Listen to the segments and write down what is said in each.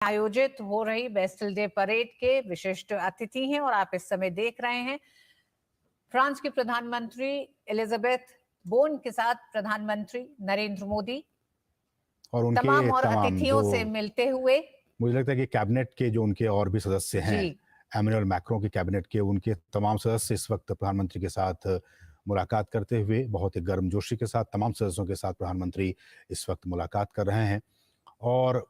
आयोजित हो रही बेस्टिल डे परेड के विशिष्ट अतिथि हैं और आप इस समय देख रहे हैं फ्रांस के प्रधानमंत्री एलिजाबेथ बोन के साथ प्रधानमंत्री नरेंद्र मोदी और उनके तमाम और तमाम अतिथियों से मिलते हुए। मुझे लगता है कि कैबिनेट के जो उनके और भी सदस्य हैं, एमेनुअल मैक्रों के कैबिनेट के उनके तमाम सदस्य इस वक्त प्रधानमंत्री के साथ मुलाकात करते हुए बहुत ही गर्मजोशी के साथ तमाम सदस्यों के साथ प्रधानमंत्री इस वक्त मुलाकात कर रहे हैं। और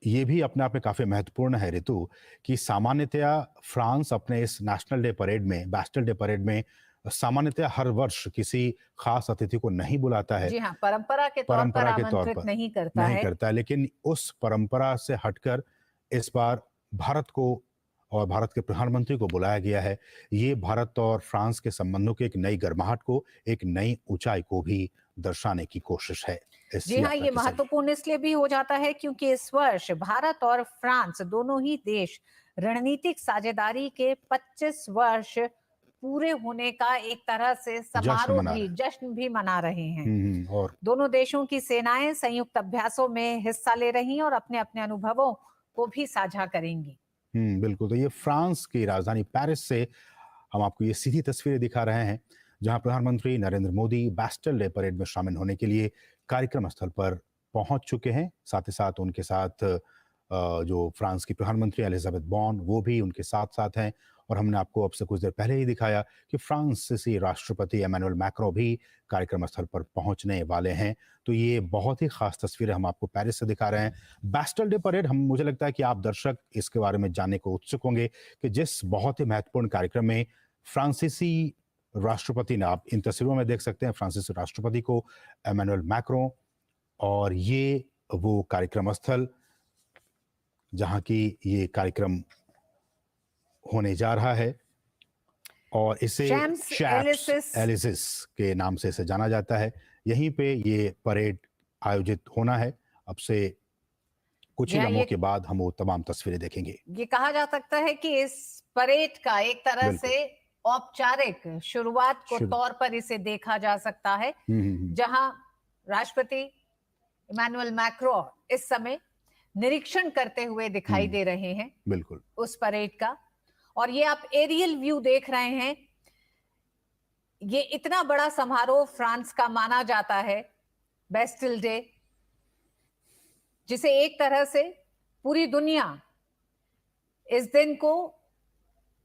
ये भी अपने आप में काफ़ी महत्वपूर्ण है ऋतु कि सामान्यतया फ्रांस अपने इस नेशनल डे परेड में, बैस्टिल डे परेड में सामान्यतः हर वर्ष किसी खास अतिथि को नहीं बुलाता है। जी हाँ, परंपरा के तौर पर आमंत्रित नहीं करता है। लेकिन उस परंपरा से हटकर इस बार भारत को और भारत के प्रधानमंत्री को बुलाया गया है। ये भारत और फ्रांस के संबंधों के एक नई गर्माहट को, एक नई ऊंचाई को भी दर्शाने की कोशिश है। जी हाँ, ये महत्वपूर्ण इसलिए भी हो जाता है क्योंकि इस वर्ष भारत और फ्रांस दोनों ही देश रणनीतिक साझेदारी के 25 वर्ष पूरे होने का एक तरह से समारोह भी, जश्न भी मना रहे हैं। और दोनों देशों की सेनाएं संयुक्त अभ्यासों में हिस्सा ले रही हैं और अपने अपने अनुभवों को भी साझा करेंगी। बिल्कुल। तो ये फ्रांस की राजधानी पेरिस से हम आपको ये सीधी तस्वीरें दिखा रहे हैं जहां प्रधानमंत्री Narendra Modi Bastille day parade में शामिल होने के लिए कार्यक्रम स्थल पर पहुंच चुके हैं। साथ ही साथ उनके साथ जो फ्रांस की प्रधानमंत्री एलिजाबेथ बॉन वो भी उनके साथ साथ हैं। और हमने आपको अब से कुछ देर पहले ही दिखाया कि फ्रांसीसी राष्ट्रपति एमेनुअल मैक्रो भी कार्यक्रम स्थल पर पहुंचने वाले हैं। तो ये बहुत ही खास तस्वीरें हम आपको पेरिस से दिखा रहे हैं। बैस्टिल डे परेड, मुझे लगता है कि आप दर्शक इसके बारे में जानने को उत्सुक होंगे कि जिस बहुत ही महत्वपूर्ण कार्यक्रम में फ्रांसीसी राष्ट्रपति ने, आप इन तस्वीरों में देख सकते हैं फ्रांसीसी राष्ट्रपति को, एमेनुअल मैक्रो, और ये वो कार्यक्रम स्थल जहां की ये कार्यक्रम होने जा रहा है और इसे एलिसिस के नाम से इसे जाना जाता है। यहीं पे ये परेड आयोजित होना है। अब से कुछ ही लम्हों के बाद हम वो तमाम तस्वीरें देखेंगे। ये कहा जा सकता है कि इस परेड का एक तरह से औपचारिक शुरुआत को तौर पर इसे देखा जा सकता है, जहां राष्ट्रपति इमैनुअल मैक्रो इस समय निरीक्षण करते हुए दिखाई दे रहे हैं बिल्कुल उस परेड का। और ये आप एरियल व्यू देख रहे हैं। ये इतना बड़ा समारोह फ्रांस का माना जाता है बेस्टिल डे, जिसे एक तरह से पूरी दुनिया इस दिन को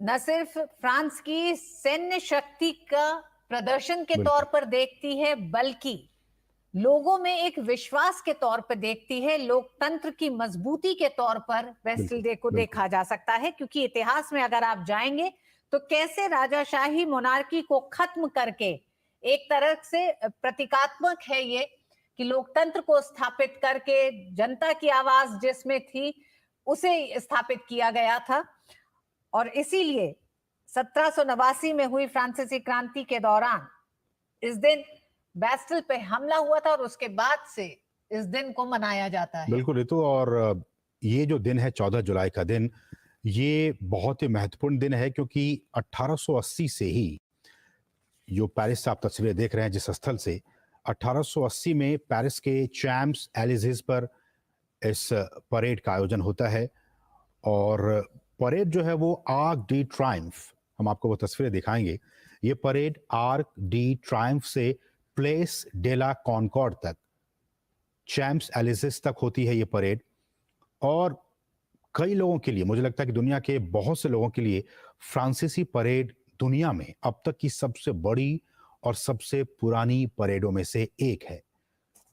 न सिर्फ फ्रांस की सैन्य शक्ति का प्रदर्शन के तौर पर देखती है, बल्कि लोगों में एक विश्वास के तौर पर देखती है। लोकतंत्र की मजबूती के तौर पर बेस्टिल डे को देखा जा सकता है, क्योंकि इतिहास में अगर आप जाएंगे तो कैसे राजाशाही मोनार्की को खत्म करके एक तरह से प्रतीकात्मक है ये कि लोकतंत्र को स्थापित करके जनता की आवाज जिसमें थी उसे स्थापित किया गया था। और इसीलिए 1789 में हुई फ्रांसीसी क्रांति के दौरान इस दिन बेस्टिल पे हमला हुआ था और उसके बाद से इस दिन को मनाया जाता है। बिल्कुल ऋतु, और ये जो दिन है 14 जुलाई का दिन, ये बहुत ही महत्वपूर्ण दिन है क्योंकि 1880 से ही जो पेरिस से आप तस्वीरें देख रहे हैं जिस स्थल से, 1880 में पेरिस के चैम्प्स एलिसीज पर इस परेड का आयोजन होता है। और परेड जो है वो आर्क डी ट्रायम्फ, हम आपको वो तस्वीरें दिखाएंगे। ये परेड आर्क डी ट्रायम्फ से प्लेस डे ला कॉनकॉर्ड तक, चैम्प्स एलिसीज तक होती है ये परेड। और कई लोगों के लिए, मुझे लगता है कि दुनिया के बहुत से लोगों के लिए फ्रांसीसी परेड दुनिया में अब तक की सबसे बड़ी और सबसे पुरानी परेडों में से एक है।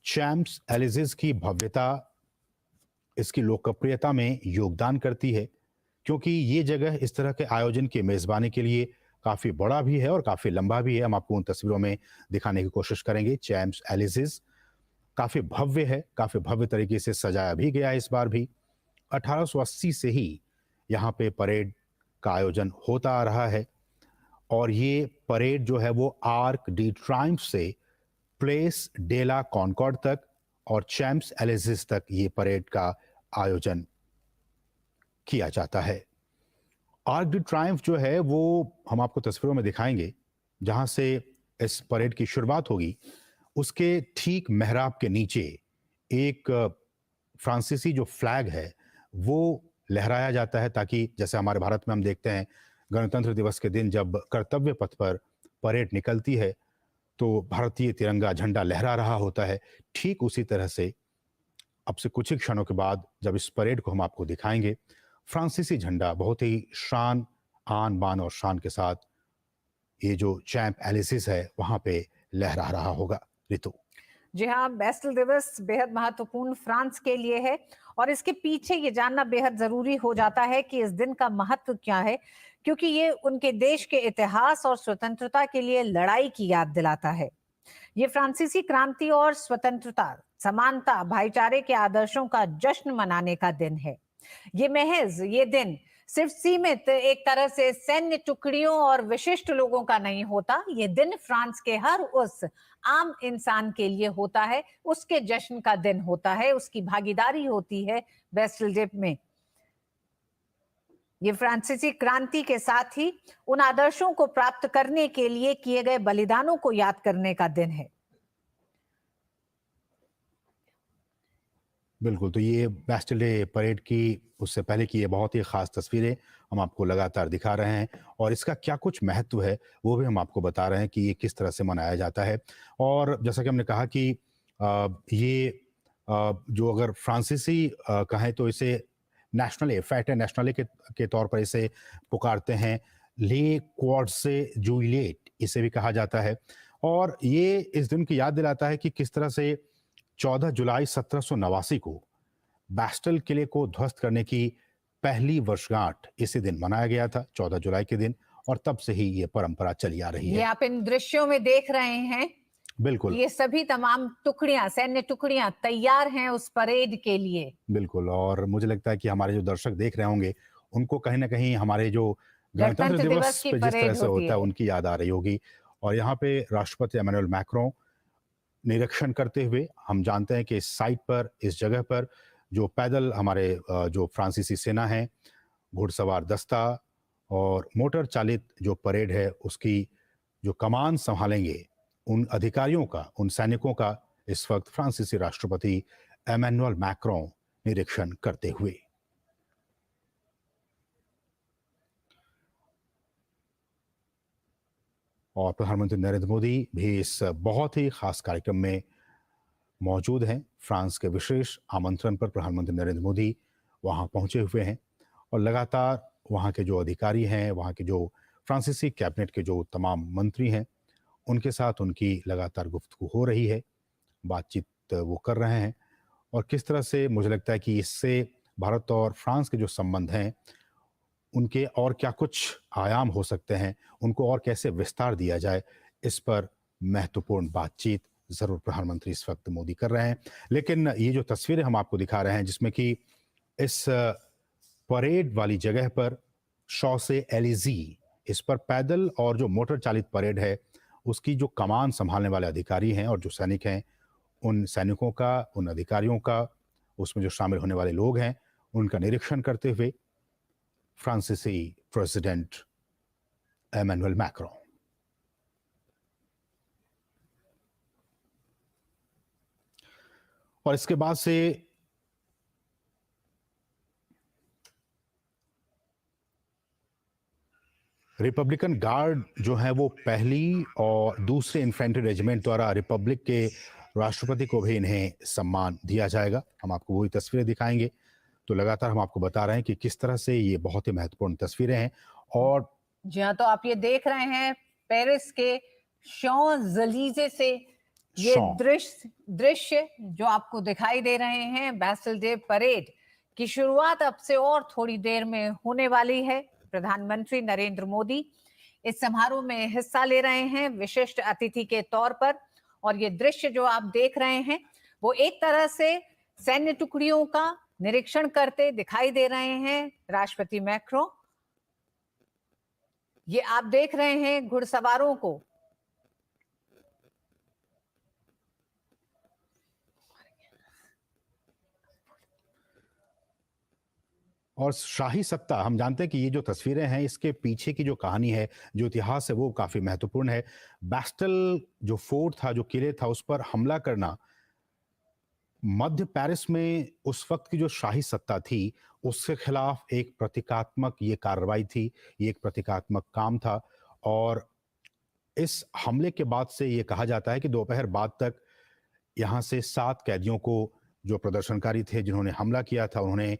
चैम्प्स एलिसीज की भव्यता इसकी लोकप्रियता में योगदान करती है, क्योंकि ये जगह इस तरह के आयोजन की मेजबानी के लिए काफी बड़ा भी है और काफी लंबा भी है। हम आपको उन तस्वीरों में दिखाने की कोशिश करेंगे। चैम्प्स एलिसीज काफी भव्य है, काफी भव्य तरीके से सजाया भी गया है इस बार भी। 1880 से ही यहाँ पे परेड का आयोजन होता आ रहा है और ये परेड जो है वो आर्क डी ट्रायम्फ से प्लेस डे ला कॉनकॉर्ड तक और चैम्प्स एलिसीज तक ये परेड का आयोजन किया जाता है। आर्क डी ट्रायम्फ जो है वो हम आपको तस्वीरों में दिखाएंगे, जहां से इस परेड की शुरुआत होगी। उसके ठीक मेहराब के नीचे एक फ्रांसीसी जो फ्लैग है वो लहराया जाता है, ताकि जैसे हमारे भारत में हम देखते हैं गणतंत्र दिवस के दिन जब कर्तव्य पथ पर परेड निकलती है तो भारतीय तिरंगा झंडा लहरा रहा होता है। ठीक उसी तरह से अब से कुछ ही क्षणों के बाद जब इस परेड को हम आपको दिखाएंगे, फ्रांसीसी झंडा बहुत ही शान, आन बान और शान के साथ ये जो चैंप एलिसिस है वहां पे लहरा रहा होगा। ऋतु। जी हाँ, बेस्टल दिवस बेहद महत्वपूर्ण फ्रांस के लिए है और इसके पीछे ये जानना बेहद जरूरी हो जाता है कि इस दिन का महत्व क्या है, क्योंकि ये उनके देश के इतिहास और स्वतंत्रता के लिए लड़ाई की याद दिलाता है। ये फ्रांसीसी क्रांति और स्वतंत्रता, समानता, भाईचारे के आदर्शों का जश्न मनाने का दिन है। ये दिन सिर्फ सीमित एक तरह से सैन्य टुकड़ियों और विशिष्ट लोगों का नहीं होता। ये दिन फ्रांस के हर उस आम इंसान के लिए होता है, उसके जश्न का दिन होता है, उसकी भागीदारी होती है बेस्टल डे में। ये फ्रांसीसी क्रांति के साथ ही उन आदर्शों को प्राप्त करने के लिए किए गए बलिदानों को याद करने का दिन है। बिल्कुल, तो ये बैस्टिल डे परेड की उससे पहले की ये बहुत ही खास तस्वीरें हम आपको लगातार दिखा रहे हैं और इसका क्या कुछ महत्व है वो भी हम आपको बता रहे हैं कि ये किस तरह से मनाया जाता है। और जैसा कि हमने कहा कि ये जो अगर फ्रांसीसी कहें तो इसे नेशनल फैट नेशनल के तौर पर इसे पुकारते हैं। ले क्वाड से जूइलेट इसे भी कहा जाता है और ये इस दिन की याद दिलाता है कि किस तरह से 14 जुलाई 1789 को बैस्टल किले को ध्वस्त करने की पहली वर्षगांठ इसी दिन मनाया गया था, 14 जुलाई के दिन, और तब से ही ये परंपरा चली आ रही है। ये आप इन दृश्यों में देख रहे हैं, बिल्कुल, ये सभी तमाम टुकड़ियां, सैन्य टुकड़ियां तैयार हैं उस परेड के लिए। बिल्कुल, और मुझे लगता है कि हमारे जो दर्शक देख रहे होंगे उनको कहीं ना कहीं हमारे जो गणतंत्र दिवस की पे जिस तरह परेड से होती होता है है। उनकी याद आ रही होगी। और यहाँ पे राष्ट्रपति एमेनुअल मैक्रों निरीक्षण करते हुए, हम जानते हैं कि इस साइट पर, इस जगह पर जो पैदल हमारे जो फ्रांसीसी सेना है, घुड़सवार दस्ता और मोटर चालित जो परेड है उसकी जो कमान संभालेंगे, उन अधिकारियों का, उन सैनिकों का इस वक्त फ्रांसीसी राष्ट्रपति एमेनुअल मैक्रों निरीक्षण करते हुए। और प्रधानमंत्री नरेंद्र मोदी भी इस बहुत ही खास कार्यक्रम में मौजूद हैं। फ्रांस के विशेष आमंत्रण पर प्रधानमंत्री नरेंद्र मोदी वहां पहुंचे हुए हैं और लगातार वहां के जो अधिकारी हैं, वहां के जो फ्रांसीसी कैबिनेट के जो तमाम मंत्री हैं, उनके साथ उनकी लगातार गुफ्तगू हो रही है, बातचीत वो कर रहे हैं। और किस तरह से मुझे लगता है कि इससे भारत और फ्रांस के जो संबंध हैं उनके और क्या कुछ आयाम हो सकते हैं, उनको और कैसे विस्तार दिया जाए, इस पर महत्वपूर्ण बातचीत जरूर प्रधानमंत्री इस वक्त मोदी कर रहे हैं। लेकिन ये जो तस्वीरें हम आपको दिखा रहे हैं जिसमें कि इस परेड वाली जगह पर शौसे एलिजी, इस पर पैदल और जो मोटर चालित परेड है उसकी जो कमान संभालने वाले अधिकारी हैं और जो सैनिक हैं, उन सैनिकों का, उन अधिकारियों का, उसमें जो शामिल होने वाले लोग हैं, उनका निरीक्षण करते हुए फ्रांसीसी प्रेसिडेंट एमेनुअल मैक्रों। और इसके बाद से रिपब्लिकन गार्ड जो है वो पहली और दूसरे इन्फेंट्री रेजिमेंट द्वारा रिपब्लिक के राष्ट्रपति को भी इन्हें सम्मान दिया जाएगा। हम आपको वही तस्वीरें दिखाएंगे। तो लगातार हम आपको बता रहे हैं कि किस तरह से ये बहुत ही महत्वपूर्ण तस्वीरें हैं। और जी हाँ, तो आप ये देख रहे हैं पेरिस के शॉज़-एलीज़े से ये दृश्य जो आपको दिखाई दे रहे हैं बैस्टिल डे परेड की शुरुआत अब से और थोड़ी देर में होने वाली है। प्रधानमंत्री नरेंद्र मोदी इस समारोह में हिस्सा ले रहे हैं विशिष्ट अतिथि के तौर पर। और ये दृश्य जो आप देख रहे हैं वो एक तरह से सैन्य टुकड़ियों का निरीक्षण करते दिखाई दे रहे हैं राष्ट्रपति मैक्रों। ये आप देख रहे हैं घुड़सवारों को। और शाही सप्ताह, हम जानते हैं कि ये जो तस्वीरें हैं इसके पीछे की जो कहानी है, जो इतिहास है, वो काफी महत्वपूर्ण है। बैस्टल जो फोर्ट था, जो किले था, उस पर हमला करना मध्य पेरिस में उस वक्त की जो शाही सत्ता थी उसके खिलाफ एक प्रतीकात्मक ये कार्रवाई थी, ये एक प्रतीकात्मक काम था। और इस हमले के बाद से ये कहा जाता है कि दोपहर बाद तक यहाँ से 7 कैदियों को, जो प्रदर्शनकारी थे जिन्होंने हमला किया था, उन्होंने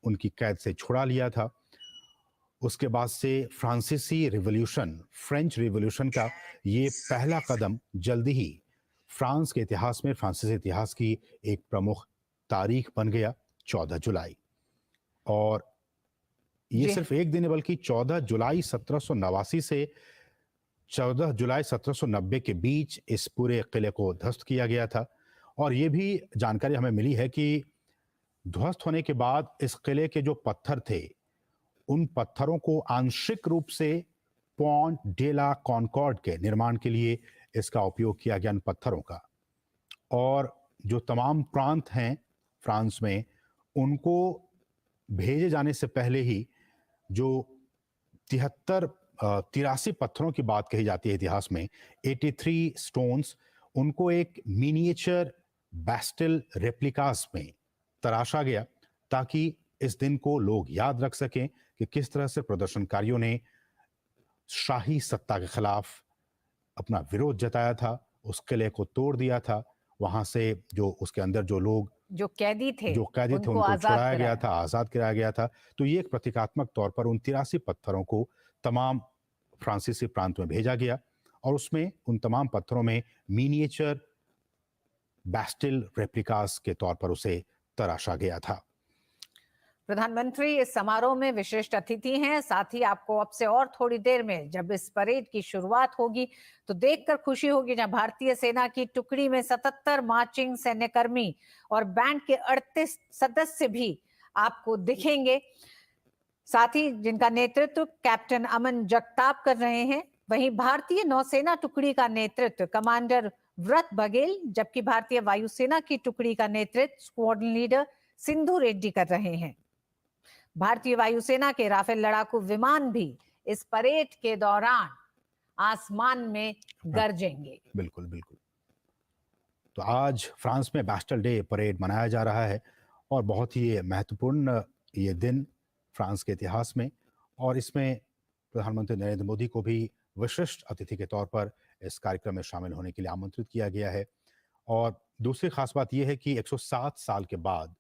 उनकी कैद से छुड़ा लिया था। उसके बाद से फ्रांसीसी रिवॉल्यूशन, फ्रेंच रिवॉल्यूशन का ये पहला कदम जल्दी ही फ्रांस के इतिहास में, फ्रांसीसी इतिहास की एक प्रमुख तारीख बन गया, 14 जुलाई। और ये सिर्फ एक दिन है, बल्कि 14 जुलाई 1789 से 14 जुलाई 1790 के बीच इस पूरे किले को ध्वस्त किया गया था। और ये भी जानकारी हमें मिली है कि ध्वस्त होने के बाद इस किले के जो पत्थर थे, उन पत्थरों को आंशिक रूप से पॉन्ट डे ला कॉनकॉर्ड के निर्माण के लिए इसका उपयोग किया गया, इन पत्थरों का। और जो तमाम प्रांत हैं फ्रांस में, उनको भेजे जाने से पहले ही जो 83 पत्थरों की बात कही जाती है इतिहास में, 83 स्टोन्स, उनको एक मिनिएचर बैस्टिल रेप्लिकास में तराशा गया, ताकि इस दिन को लोग याद रख सकें कि किस तरह से प्रदर्शनकारियों ने शाही सत्ता के खिलाफ अपना विरोध जताया था, उस किले को तोड़ दिया था, वहां से जो उसके अंदर जो लोग, जो कैदी थे उनको छुड़ाया गया था, आजाद कराया गया था। तो ये एक प्रतीकात्मक तौर पर उन 83 पत्थरों को तमाम फ्रांसीसी प्रांत में भेजा गया, और उसमें उन तमाम पत्थरों में मिनिएचर बैस्टिल रेप्लिकास के तौर पर उसे तराशा गया था। प्रधानमंत्री इस समारोह में विशिष्ट अतिथि हैं। साथ ही आपको अब से और थोड़ी देर में जब इस परेड की शुरुआत होगी तो देखकर खुशी होगी, जहां भारतीय सेना की टुकड़ी में 77 मार्चिंग सैन्यकर्मी और बैंड के 38 सदस्य भी आपको दिखेंगे, साथ ही जिनका नेतृत्व कैप्टन अमन जगताप कर रहे हैं। वहीं भारतीय नौसेना टुकड़ी का नेतृत्व कमांडर व्रत बघेल, जबकि भारतीय वायुसेना की टुकड़ी का नेतृत्व स्क्वाड्रन लीडर सिंधु रेड्डी कर रहे हैं। भारतीय वायुसेना के राफेल लड़ाकू विमान भी इस परेड के दौरान आसमान में गरजेंगे। बिल्कुल बिल्कुल। तो आज फ्रांस में बैस्टिल डे परेड मनाया जा रहा है, और बहुत ही महत्वपूर्ण ये दिन फ्रांस के इतिहास में, और इसमें प्रधानमंत्री नरेंद्र मोदी को भी विशिष्ट अतिथि के तौर पर इस कार्यक्रम में शामिल होने के लिए आमंत्रित किया गया है। और दूसरी खास बात यह है कि 107 साल के बाद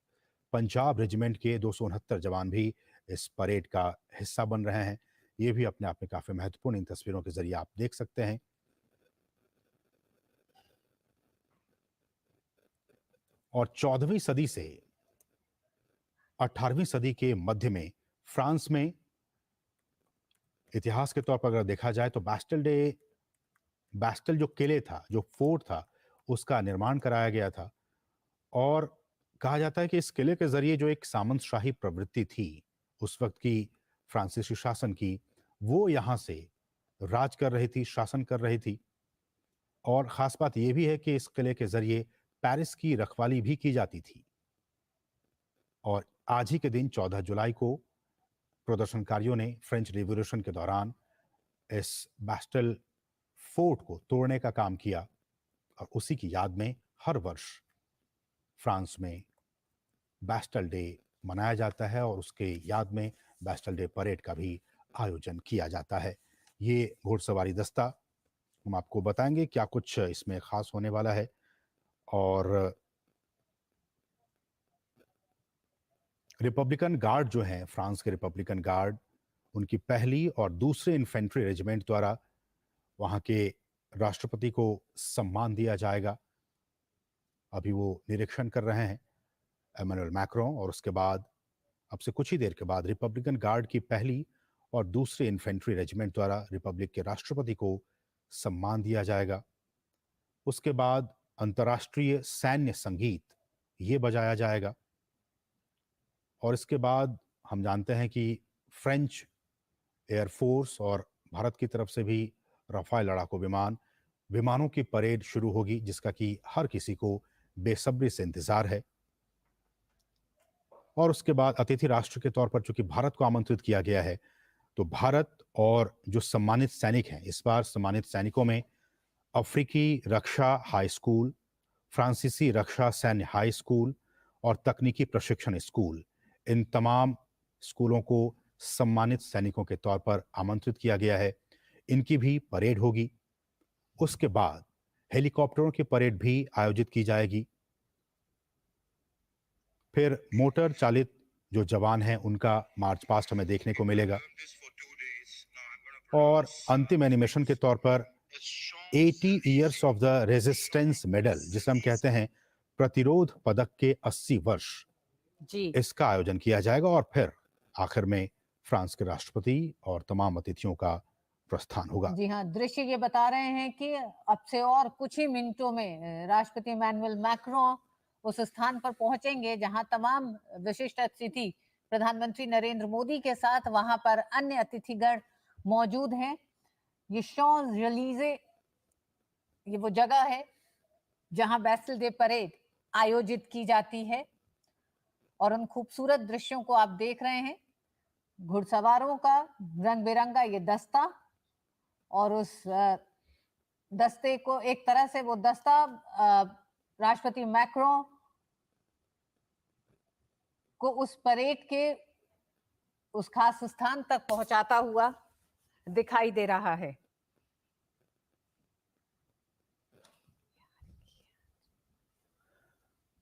पंजाब रेजिमेंट के 269 जवान भी इस परेड का हिस्सा बन रहे हैं। ये भी अपने आप में काफी महत्वपूर्ण, इन तस्वीरों के जरिए आप देख सकते हैं। और 14वीं सदी से 18वीं सदी के मध्य में फ्रांस में इतिहास के तौर पर अगर देखा जाए तो बैस्टिल जो किले था, जो फोर्ट था, उसका निर्माण कराया गया था। और कहा जाता है कि इस किले के जरिए जो एक सामंतशाही प्रवृत्ति थी उस वक्त की फ्रांसीसी शासन की, वो यहां से राज कर रही थी, शासन कर रही थी। और खास बात यह भी है कि इस किले के जरिए पेरिस की रखवाली भी की जाती थी। और आज ही के दिन 14 जुलाई को प्रदर्शनकारियों ने फ्रेंच रिवॉल्यूशन के दौरान इस बैस्टिल फोर्ट को तोड़ने का काम किया, और उसी की याद में हर वर्ष फ्रांस में बैस्टिल डे मनाया जाता है, और उसके याद में बैस्टिल डे परेड का भी आयोजन किया जाता है। ये घुड़सवारी दस्ता, हम आपको बताएंगे क्या कुछ इसमें खास होने वाला है। और रिपब्लिकन गार्ड जो है, फ्रांस के रिपब्लिकन गार्ड, उनकी पहली और दूसरे इन्फेंट्री रेजिमेंट द्वारा वहां के राष्ट्रपति को सम्मान दिया जाएगा। अभी वो निरीक्षण कर रहे हैं, एमेनुअल मैक्रों। और उसके बाद अब से कुछ ही देर के बाद रिपब्लिकन गार्ड की पहली और दूसरे इन्फेंट्री रेजिमेंट द्वारा रिपब्लिक के राष्ट्रपति को सम्मान दिया जाएगा। उसके बाद अंतर्राष्ट्रीय सैन्य संगीत ये बजाया जाएगा। और इसके बाद हम जानते हैं कि फ्रेंच एयरफोर्स और भारत की तरफ से भी राफेल लड़ाकू विमानों की परेड शुरू होगी, जिसका कि हर किसी को बेसब्री से इंतजार है। और उसके बाद अतिथि राष्ट्र के तौर पर चूंकि भारत को आमंत्रित किया गया है, तो भारत और जो सम्मानित सैनिक हैं, इस बार सम्मानित सैनिकों में अफ्रीकी रक्षा हाई स्कूल, फ्रांसीसी रक्षा सैन्य हाई स्कूल और तकनीकी प्रशिक्षण स्कूल, इन तमाम स्कूलों को सम्मानित सैनिकों के तौर पर आमंत्रित किया गया है। इनकी भी परेड होगी। उसके बाद हेलीकॉप्टरों की परेड भी आयोजित की जाएगी। फिर मोटर चालित जो जवान हैं उनका मार्च पास्ट हमें देखने को मिलेगा। और अंतिम एनिमेशन के तौर पर 80 years of the resistance medal, जिसे हम कहते हैं प्रतिरोध पदक के 80 वर्ष, जी इसका आयोजन किया जाएगा। और फिर आखिर में फ्रांस के राष्ट्रपति और तमाम अतिथियों का प्रस्थान होगा। जी हाँ, दृश्य ये बता रहे हैं कि अब से और कुछ ही मिनटों में राष्ट्रपति इमैनुअल मैक्रों उस स्थान पर पहुंचेंगे जहां तमाम विशिष्ट अतिथि प्रधानमंत्री नरेंद्र मोदी के साथ वहां पर अन्य अतिथिगण मौजूद हैं। ये शॉन्स-एलिज़े ये वो जगह है जहां बैस्टिल डे परेड आयोजित की जाती है और उन खूबसूरत दृश्यों को आप देख रहे हैं। घुड़सवारों का रंग बिरंगा ये दस्ता और उस दस्ते को एक तरह से वो दस्ता राष्ट्रपति मैक्रों को उस परेड के उस खास स्थान तक पहुंचाता हुआ दिखाई दे रहा है।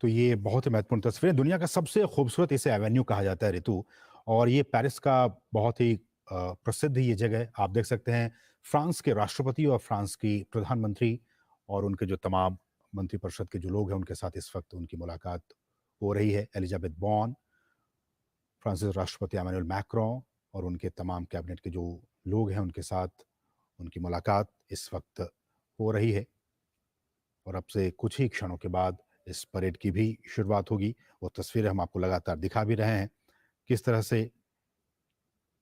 तो ये बहुत ही महत्वपूर्ण तस्वीर है। दुनिया का सबसे खूबसूरत इसे एवेन्यू कहा जाता है ऋतु, और ये पेरिस का बहुत ही प्रसिद्ध ये जगह है। आप देख सकते हैं फ्रांस के राष्ट्रपति और फ्रांस की प्रधानमंत्री और उनके जो तमाम मंत्रिपरिषद के जो लोग हैं उनके साथ इस वक्त उनकी मुलाकात हो रही है। एलिजाबेथ बॉर्न, फ्रांसीसी राष्ट्रपति एमेनुएल मैक्रों और उनके तमाम कैबिनेट के जो लोग हैं उनके साथ उनकी मुलाकात इस वक्त हो रही है। और अब से कुछ ही क्षणों के बाद इस परेड की भी शुरुआत होगी। वो तस्वीरें हम आपको लगातार दिखा भी रहे हैं किस तरह से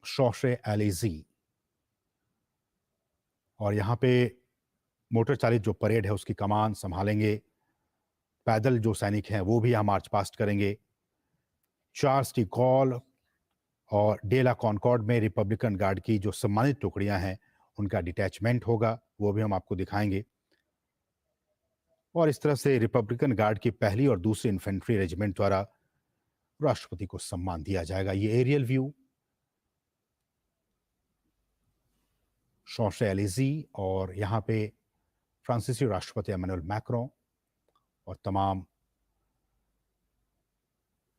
शॉन्स-एलिज़े और यहाँ पे मोटर चालित जो परेड है उसकी कमान संभालेंगे। पैदल जो सैनिक हैं वो भी यहाँ मार्च पास्ट करेंगे। चार्ल्स डी गॉल और डे ला कॉनकॉर्ड में रिपब्लिकन गार्ड की जो सम्मानित टुकड़ियां हैं उनका डिटैचमेंट होगा, वो भी हम आपको दिखाएंगे। और इस तरह से रिपब्लिकन गार्ड की पहली और दूसरी इन्फेंट्री रेजिमेंट द्वारा राष्ट्रपति को सम्मान दिया जाएगा। ये एरियल व्यू शॉन्स-एलिज़े और यहाँ पे फ्रांसीसी राष्ट्रपति एमेनुएल मैक्रों और तमाम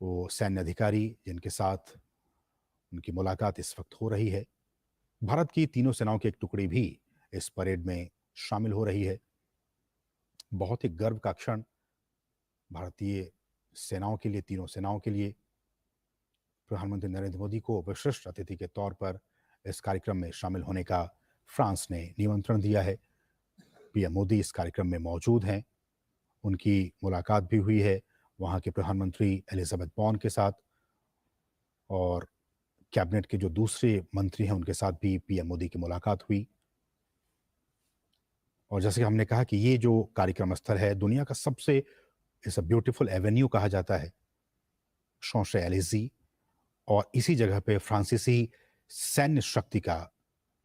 वो सैन्य अधिकारी जिनके साथ उनकी मुलाकात इस वक्त हो रही है। भारत की तीनों सेनाओं की एक टुकड़ी भी इस परेड में शामिल हो रही है। बहुत ही गर्व का क्षण भारतीय सेनाओं के लिए, तीनों सेनाओं के लिए। प्रधानमंत्री नरेंद्र मोदी को विशिष्ट अतिथि के तौर पर इस कार्यक्रम में शामिल होने का फ्रांस ने निमंत्रण दिया है। पीएम मोदी इस कार्यक्रम में मौजूद हैं। उनकी मुलाकात भी हुई है वहाँ के प्रधानमंत्री एलिजाबेथ बॉर्न के साथ, और कैबिनेट के जो दूसरे मंत्री हैं उनके साथ भी पीएम मोदी की मुलाकात हुई। और जैसे हमने कहा कि ये जो कार्यक्रम स्थल है दुनिया का सबसे इस ब्यूटीफुल एवेन्यू कहा जाता है, शॉन्स-एलिज़े, और इसी जगह पे फ्रांसीसी सैन्य शक्ति का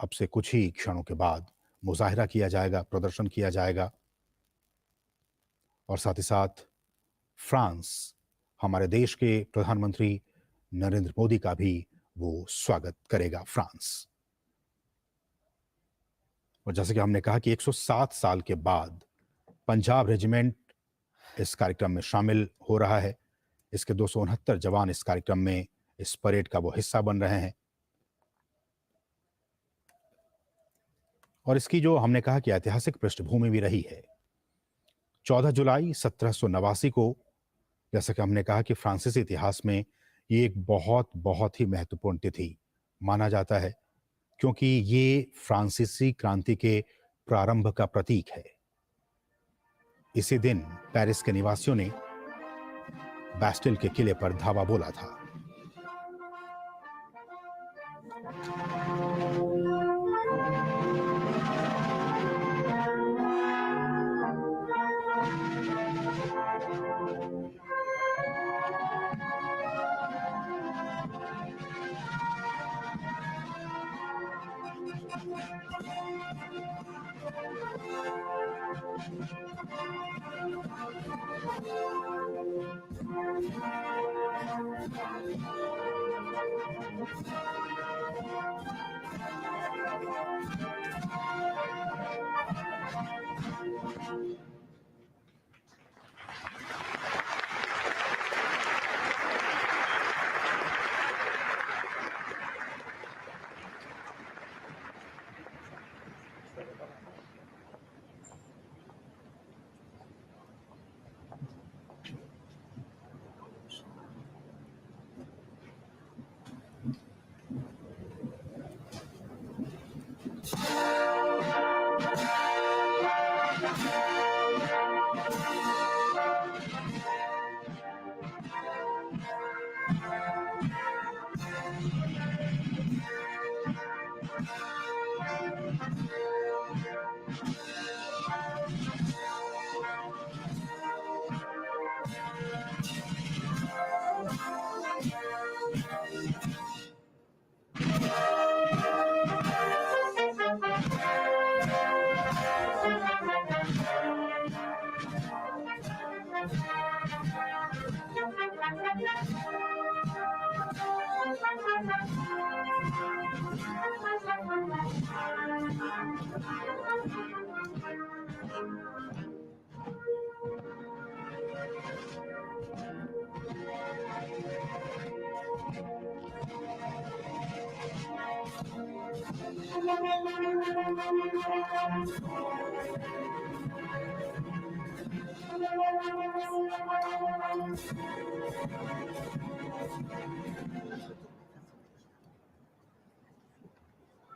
अब से कुछ ही क्षणों के बाद मुजाहिरा किया जाएगा, प्रदर्शन किया जाएगा। और साथ ही साथ फ्रांस हमारे देश के प्रधानमंत्री नरेंद्र मोदी का भी वो स्वागत करेगा फ्रांस। और जैसे कि हमने कहा कि 107 साल के बाद पंजाब रेजिमेंट इस कार्यक्रम में शामिल हो रहा है। इसके 269 जवान इस कार्यक्रम में इस परेड का वो हिस्सा बन रहे हैं। और इसकी जो हमने कहा कि ऐतिहासिक पृष्ठभूमि भी रही है। 14 जुलाई 1789 को, जैसा कि हमने कहा कि फ्रांसीसी इतिहास में ये एक बहुत ही महत्वपूर्ण तिथि माना जाता है, क्योंकि ये फ्रांसीसी क्रांति के प्रारंभ का प्रतीक है। इसी दिन पेरिस के निवासियों ने बास्टिल के किले पर धावा बोला था।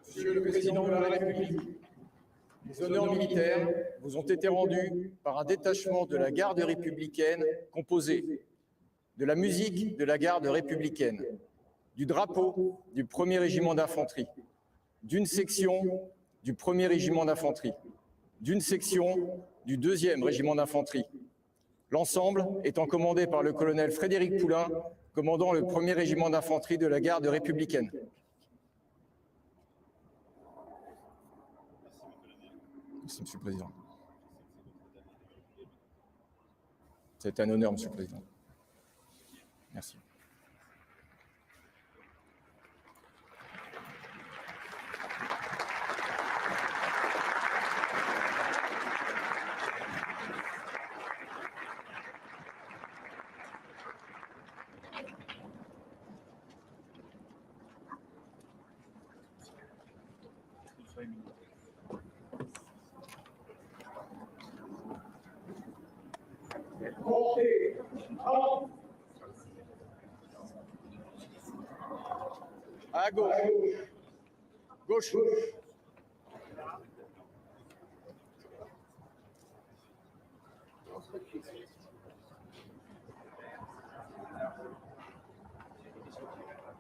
Monsieur le Président de la République, les honneurs militaires vous ont été rendus par un détachement de la garde républicaine composé de la musique de la garde républicaine, du drapeau du 1er régiment d'infanterie, d'une section du 1er régiment d'infanterie, d'une section du 2e régiment d'infanterie. L'ensemble étant commandé par le colonel Frédéric Poulain, commandant le 1er régiment d'infanterie de la garde républicaine. Merci, Monsieur le Président. C'est un honneur, Monsieur le Président. Merci. À gauche. Gauche.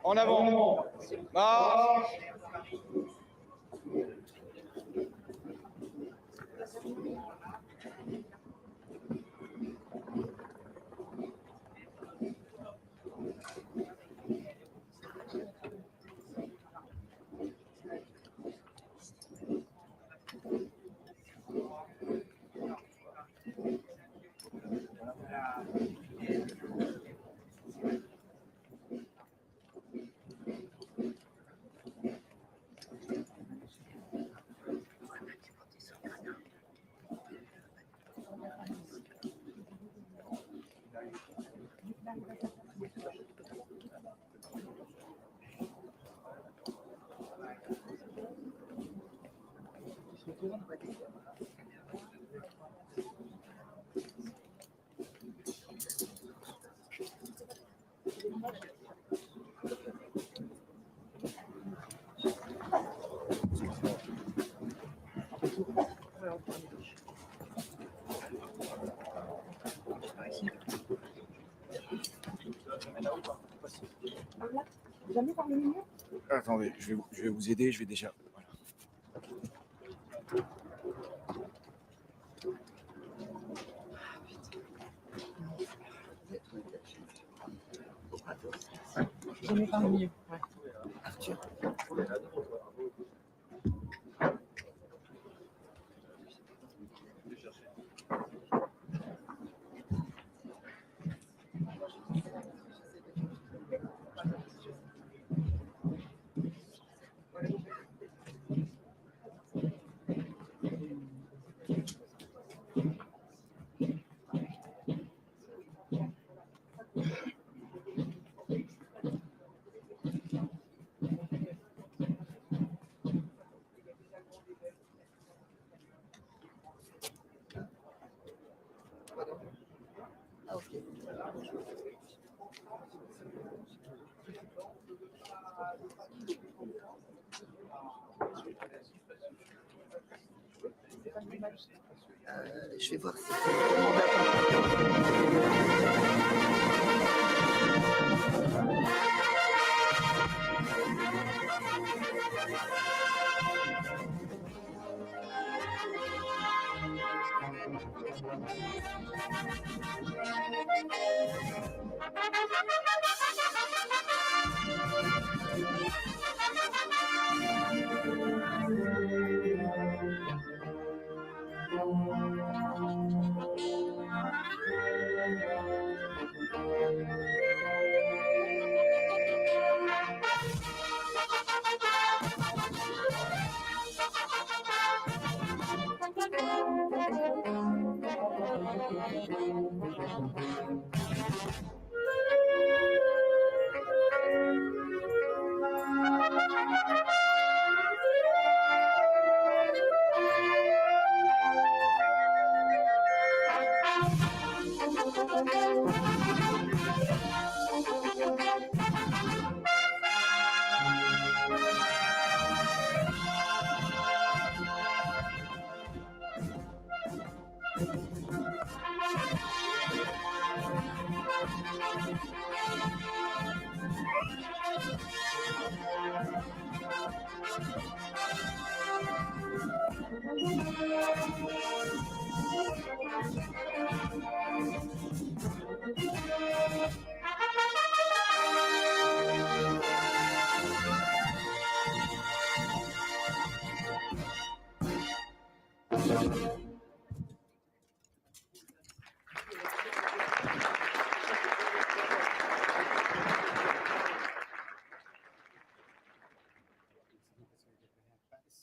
En avant. Marche. Attendez, je vais vous aider, je vais déjà... Voilà. Je mets pas au milieu. Ouais. Arthur. Je vais voir si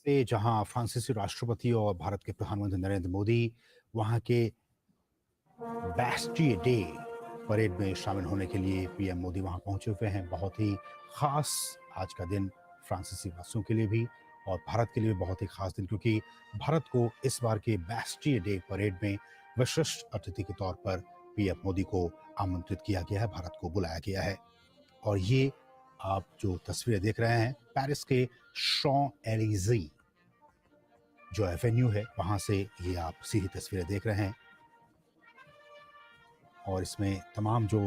से जहां फ्रांसीसी राष्ट्रपति और भारत के प्रधानमंत्री नरेंद्र मोदी वहां के Bastille day parade में शामिल होने के लिए पीएम मोदी वहां पहुंचे हुए हैं। बहुत ही खास आज का दिन फ्रांसीसी वासियों के लिए भी और भारत के लिए भी बहुत ही खास दिन, क्योंकि भारत को इस बार के बैस्टिल डे परेड में विशिष्ट अतिथि के तौर पर पीएम मोदी को आमंत्रित किया गया है, भारत को बुलाया गया है। और ये आप जो तस्वीरें देख रहे हैं पेरिस के शॉ एलिज़े जो एवेन्यू है वहां से ये आप सीधी तस्वीरें देख रहे हैं। और इसमें तमाम जो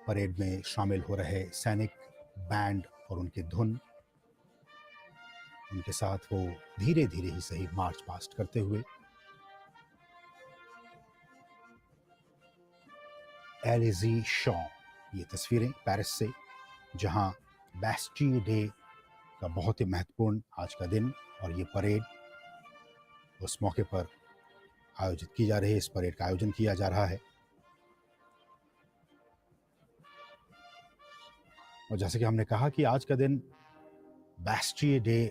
परेड में शामिल हो रहे सैनिक बैंड और उनके धुन, उनके साथ वो धीरे धीरे ही सही मार्च पास्ट करते हुए एलिज़े शॉ, ये तस्वीरें पेरिस से जहां बैस्टिल डे का बहुत ही महत्वपूर्ण आज का दिन और ये परेड उस मौके पर आयोजित की जा रही है। इस परेड का आयोजन किया जा रहा है और जैसे कि हमने कहा कि आज का दिन बैस्टिल डे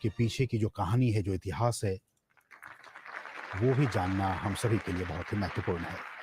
के पीछे की जो कहानी है, जो इतिहास है, वो भी जानना हम सभी के लिए बहुत ही महत्वपूर्ण है।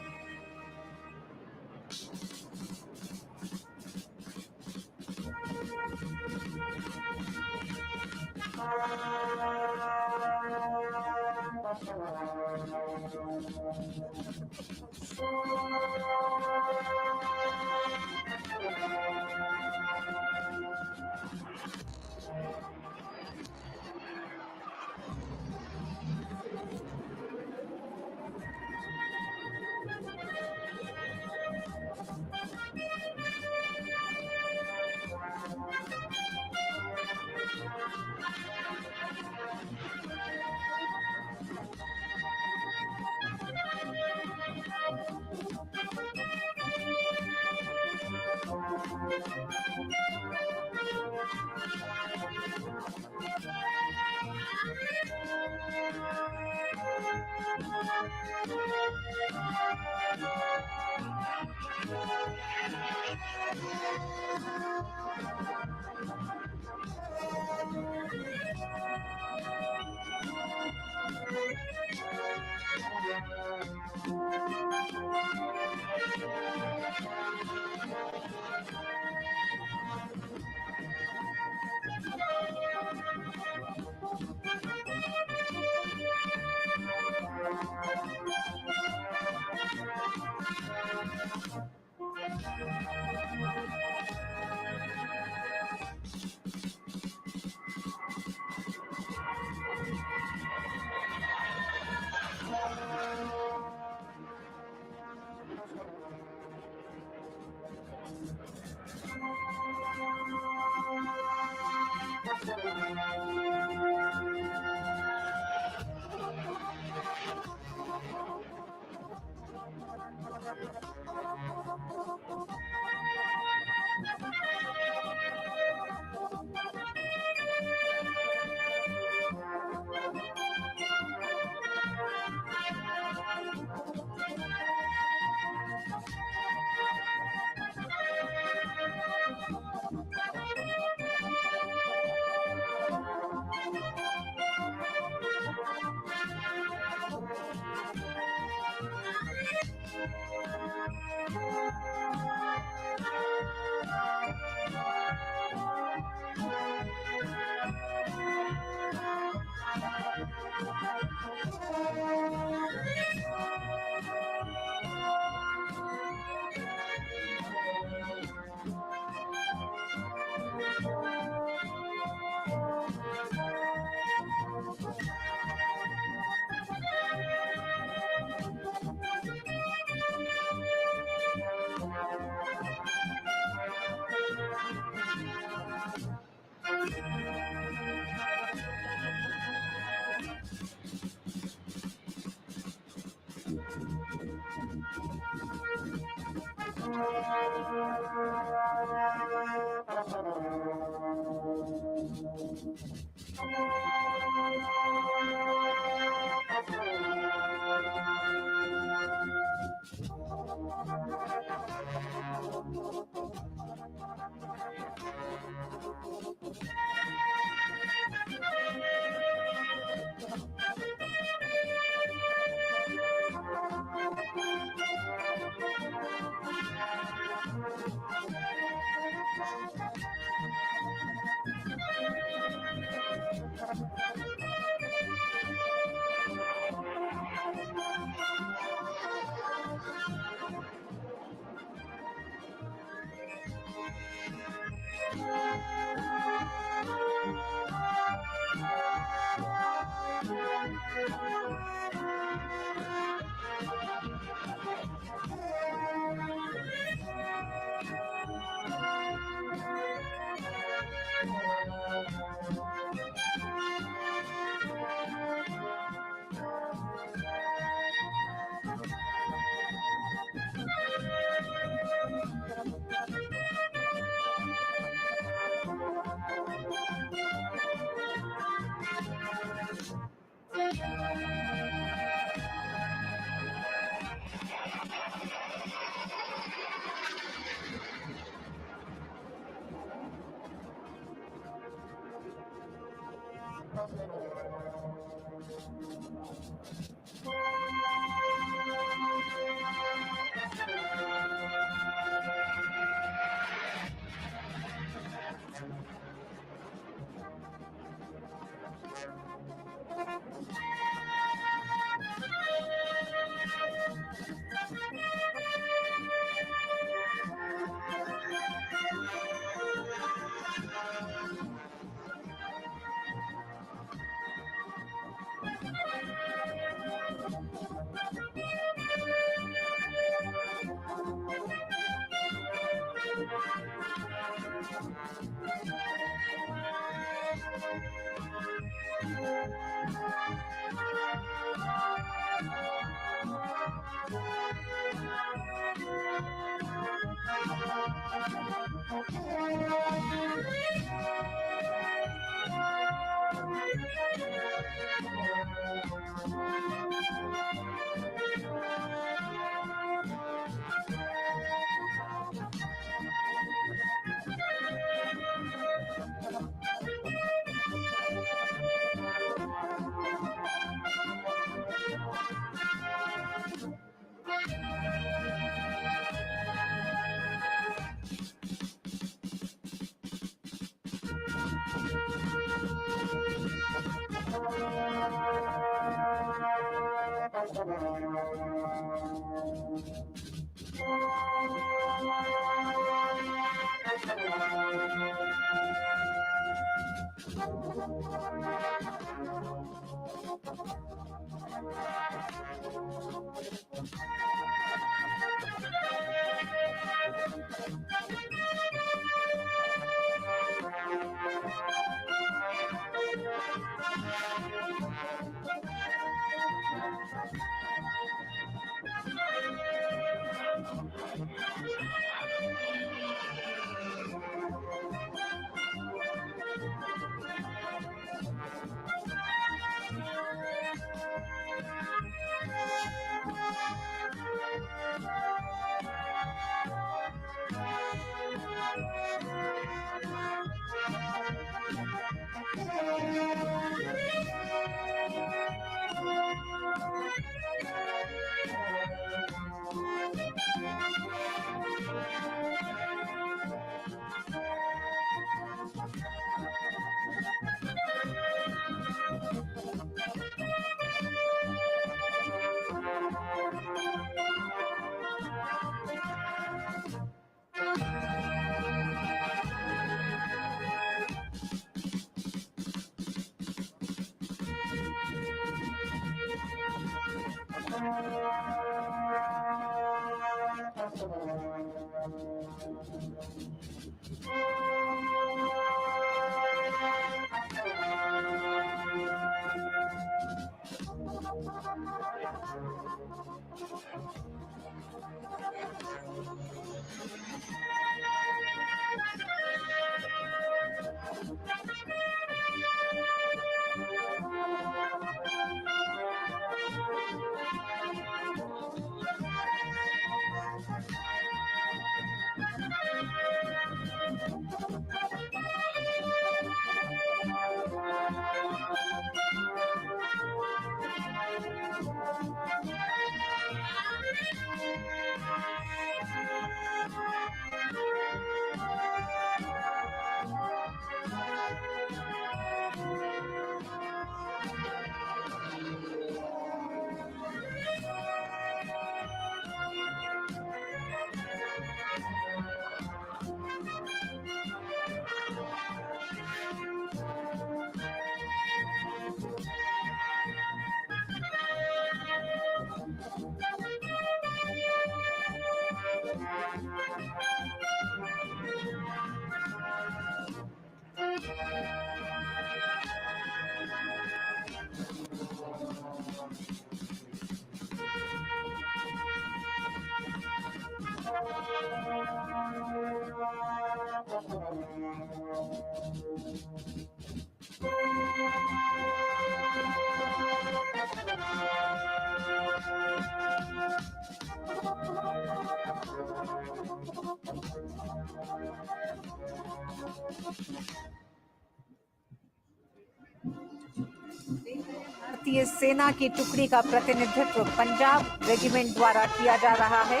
भारतीय सेना की टुकड़ी का प्रतिनिधित्व पंजाब रेजिमेंट द्वारा किया जा रहा है,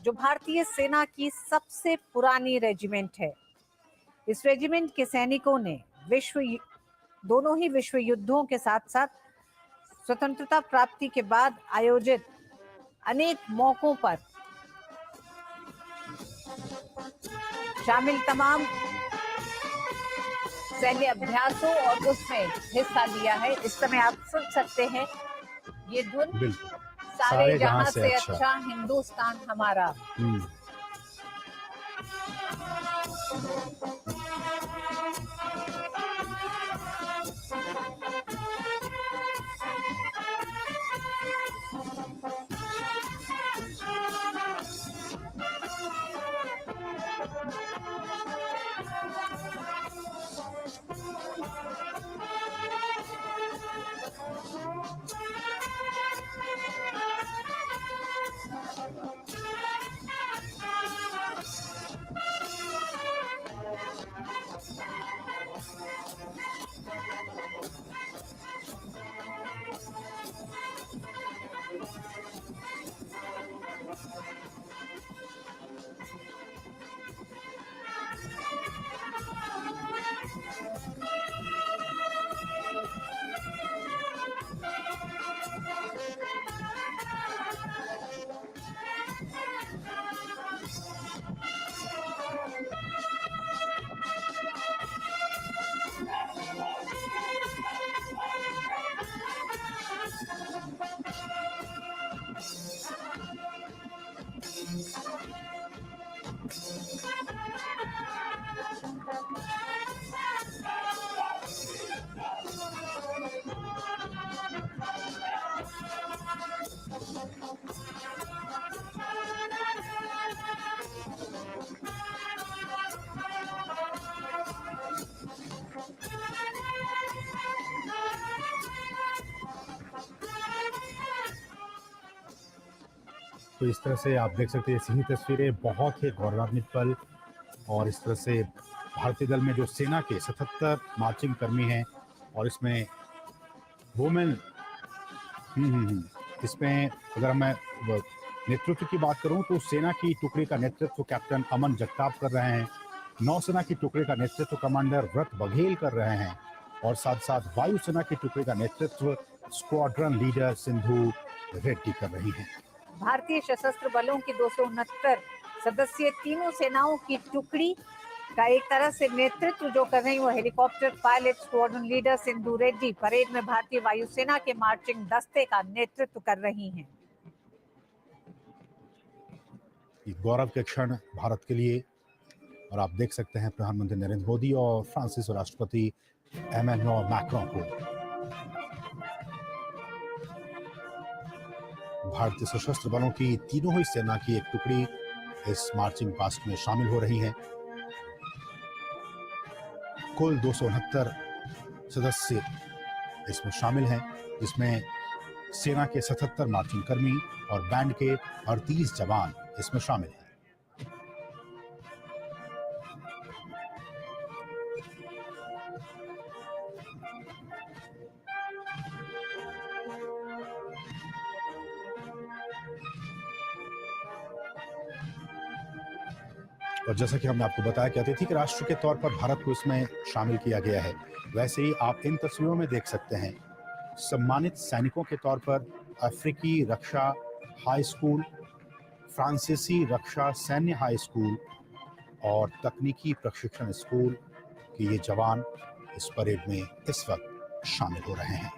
जो भारतीय सेना की सबसे पुरानी रेजिमेंट है। इस रेजिमेंट के सैनिकों ने दोनों ही विश्व युद्धों के साथ साथ स्वतंत्रता प्राप्ति के बाद आयोजित अनेक मौकों पर शामिल तमाम सैन्य अभ्यासों और उसमें हिस्सा लिया है। इस समय आप सुन सकते हैं ये धुन, सारे जहां से अच्छा हिंदुस्तान हमारा। तो इस तरह से आप देख सकते हैं सही तस्वीरें, बहुत ही गौरवान्वित पल। और इस तरह से भारतीय दल में जो सेना के 77 मार्चिंग कर्मी हैं और इसमें वुमेन इसमें अगर मैं नेतृत्व की बात करूं तो सेना की टुकड़ी का नेतृत्व कैप्टन अमन जगताप कर रहे हैं, नौसेना की टुकड़ी का नेतृत्व कमांडर व्रत बघेल कर रहे हैं और साथ साथ वायुसेना की टुकड़ी का नेतृत्व स्क्वाड्रन लीडर सिंधु रेड्डी कर रही हैं। भारतीय सशस्त्र बलों की 269 सदस्यीय तीनों सेनाओं की टुकड़ी का एक तरह से नेतृत्व जो कर रही वो helicopter pilot squadron leader Sindhu Reddy parade में भारतीय वायुसेना के मार्चिंग दस्ते का नेतृत्व कर रही हैं। गौरव के क्षण भारत के लिए। और आप देख सकते हैं प्रधानमंत्री नरेंद्र मोदी और फ्रांसीसी राष्ट्रपति एमेनुएल मैक्रों को भारतीय सशस्त्र बलों की तीनों ही सेना की एक टुकड़ी इस मार्चिंग पास्ट में शामिल हो रही है। कुल 269 सदस्य इसमें शामिल हैं, जिसमें सेना के 77 मार्चिंग कर्मी और बैंड के 38 जवान इसमें शामिल हैं। और जैसा कि हमने आपको बताया कि अतिथि के राष्ट्र के तौर पर भारत को इसमें शामिल किया गया है, वैसे ही आप इन तस्वीरों में देख सकते हैं सम्मानित सैनिकों के तौर पर अफ्रीकी रक्षा हाई स्कूल, फ्रांसीसी रक्षा सैन्य हाई स्कूल और तकनीकी प्रशिक्षण स्कूल के ये जवान इस परेड में इस वक्त शामिल हो रहे हैं।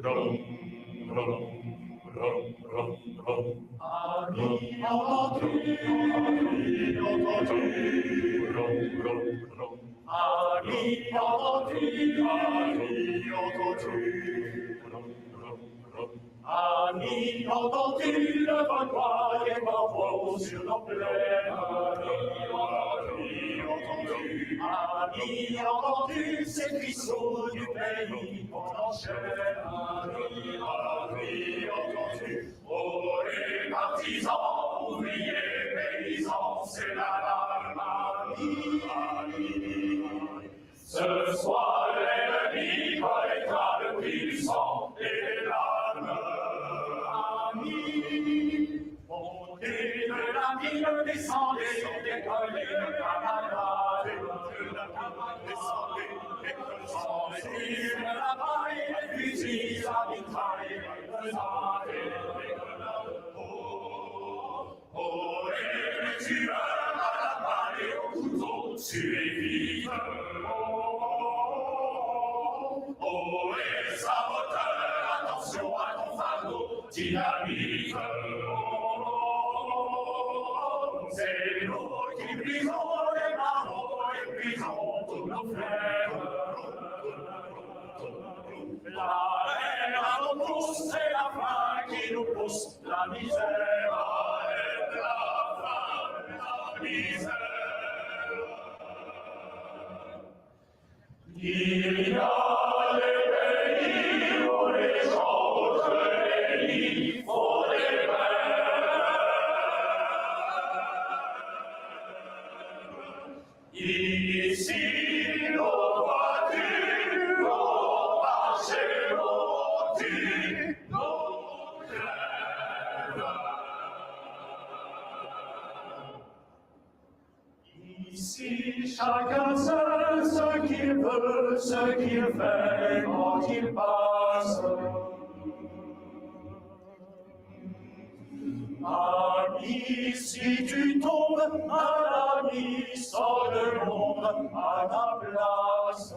Ami, entends-tu le vent noyer morceau sur nos plaines? Ami, entends-tu ces cris sourds du pays qu'on enchaîne? Ami, entends-tu? Oh, les partisans, ouvriers, paysans, c'est l'alarme, ami. Ce soir, l'ennemi collectera le prix du sang et des larmes. Montez de la ville, descendez, décollez le camarade. Descendez, décollez la paille, les fusils, la mitraille, les grenades et les grenades. Oh, et les tueurs à la balle et au couteau, tuez vite. Oh, et saboteur, attention à ton fardeau, dynamite. C'est nous qui brisons les barreaux et brisons tous nos frères. La haine à nos pouces, c'est la faim qui nous pousse, la misère et la faim, la misère. Il y a des pays où les gens votent il faut les faire. Ici, nos voitures vont marcher au-dessus nos grèves. Ici, chacun sait ce qu'il veut, ce qu'il fait quand il passe. Ami, si tu tombes, un ami sort de l'ombre à ta place.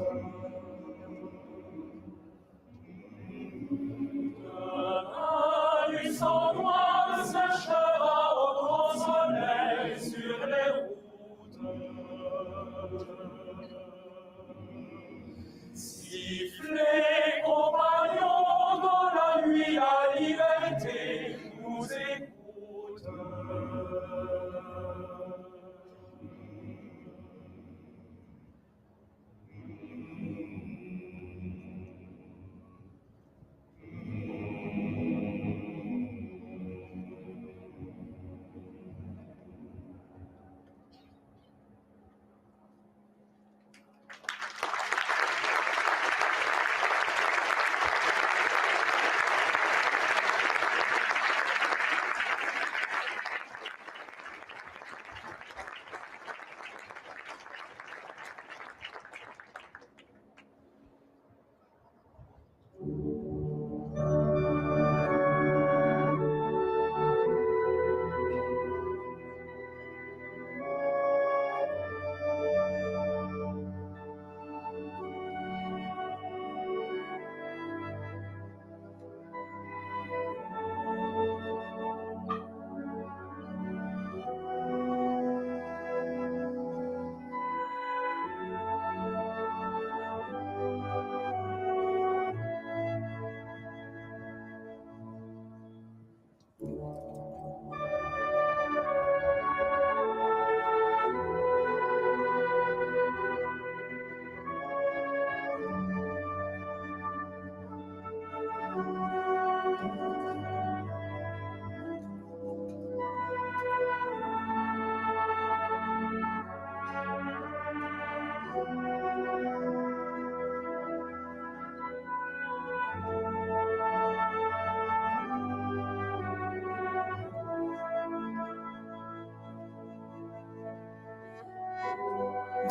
Demain, une sang noir séchera au grand soleil sur les routes. Sifflez, compagnons, dans la nuit la liberté nous écoute.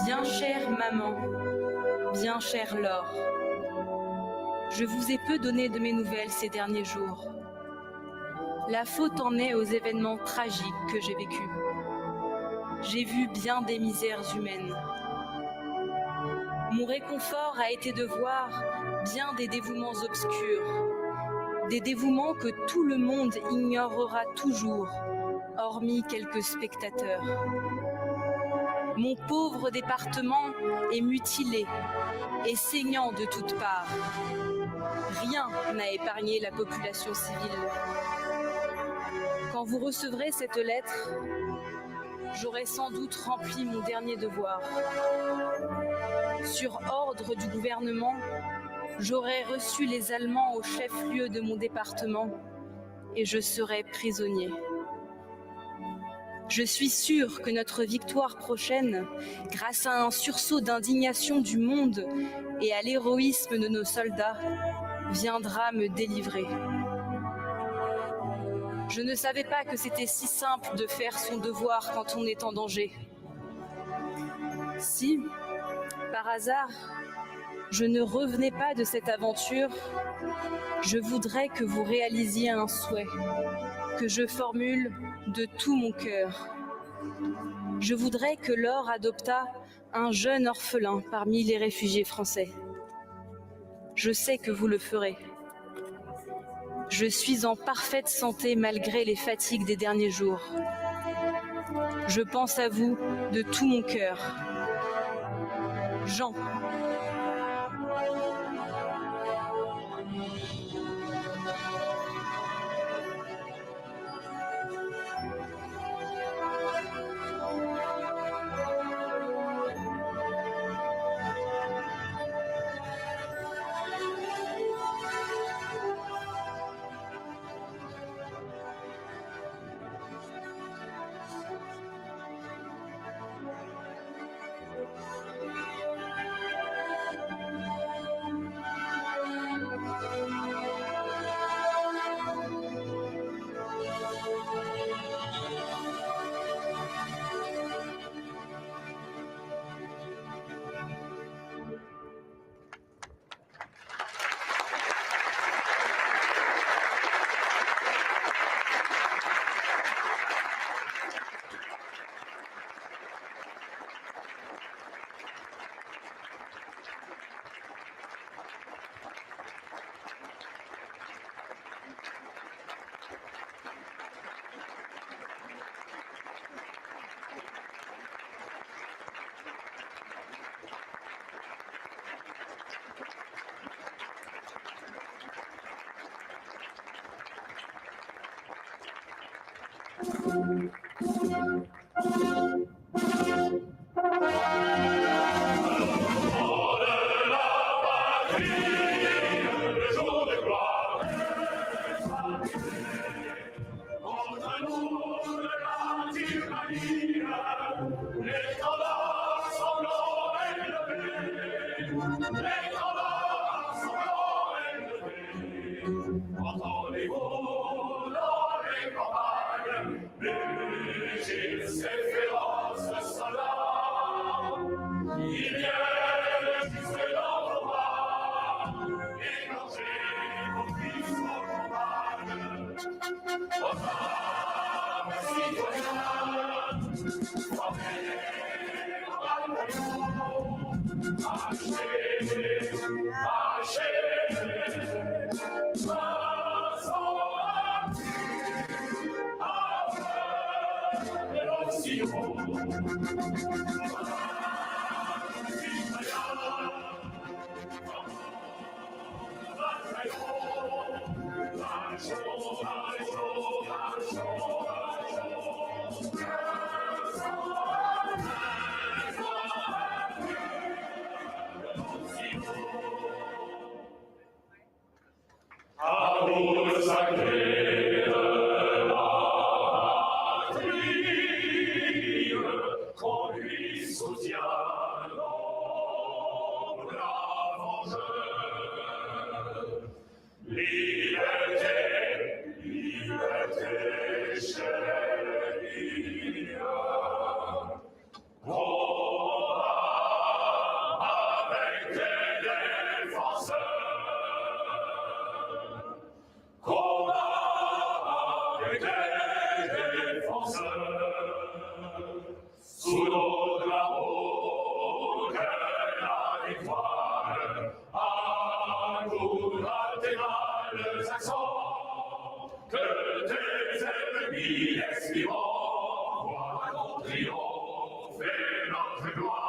Bien chère maman, bien chère Laure, je vous ai peu donné de mes nouvelles ces derniers jours. La faute en est aux événements tragiques que j'ai vécus. J'ai vu bien des misères humaines. Mon réconfort a été de voir bien des dévouements obscurs, des dévouements que tout le monde ignorera toujours, hormis quelques spectateurs. Mon pauvre département est mutilé et saignant de toutes parts. Rien n'a épargné la population civile. Quand vous recevrez cette lettre, j'aurai sans doute rempli mon dernier devoir. Sur ordre du gouvernement, j'aurai reçu les Allemands au chef-lieu de mon département et je serai prisonnier. Je suis sûre que notre victoire prochaine, grâce à un sursaut d'indignation du monde et à l'héroïsme de nos soldats, viendra me délivrer. Je ne savais pas que c'était si simple de faire son devoir quand on est en danger. Si, par hasard, je ne revenais pas de cette aventure, je voudrais que vous réalisiez un souhait, que je formule de tout mon cœur. Je voudrais que l'Or adoptât un jeune orphelin parmi les réfugiés français. Je sais que vous le ferez. Je suis en parfaite santé malgré les fatigues des derniers jours. Je pense à vous de tout mon cœur. Jean. Sous nos drapeaux triomphe notre gloire.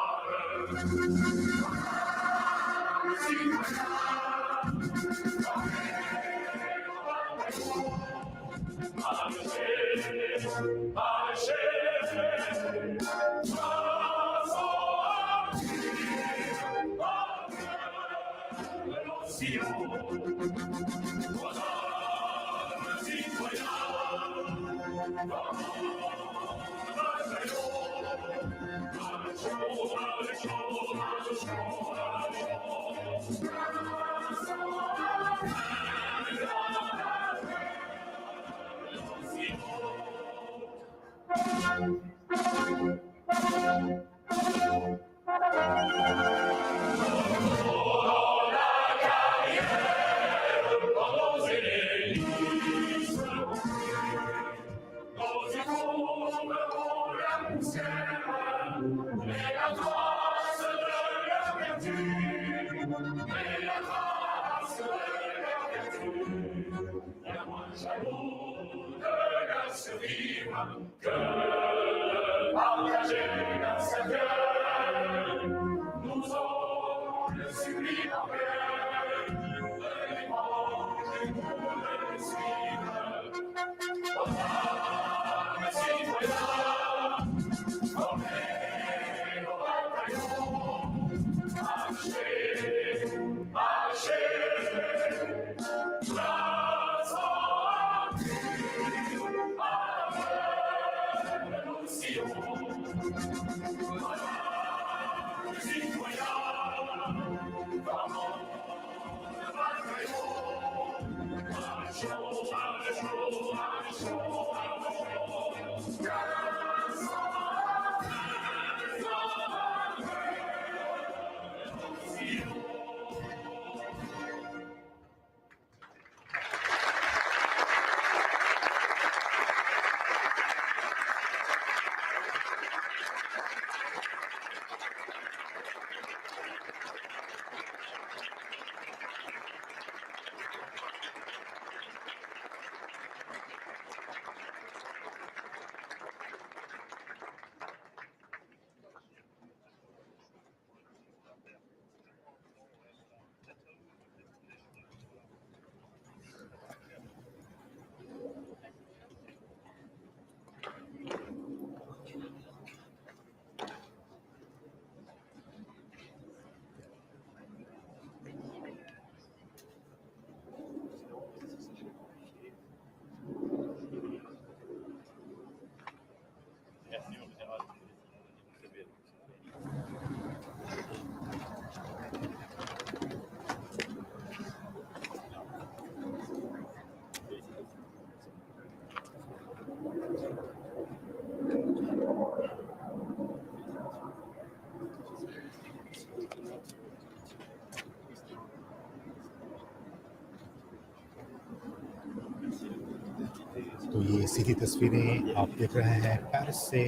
तो ये सीधी तस्वीरें आप देख रहे हैं Paris से,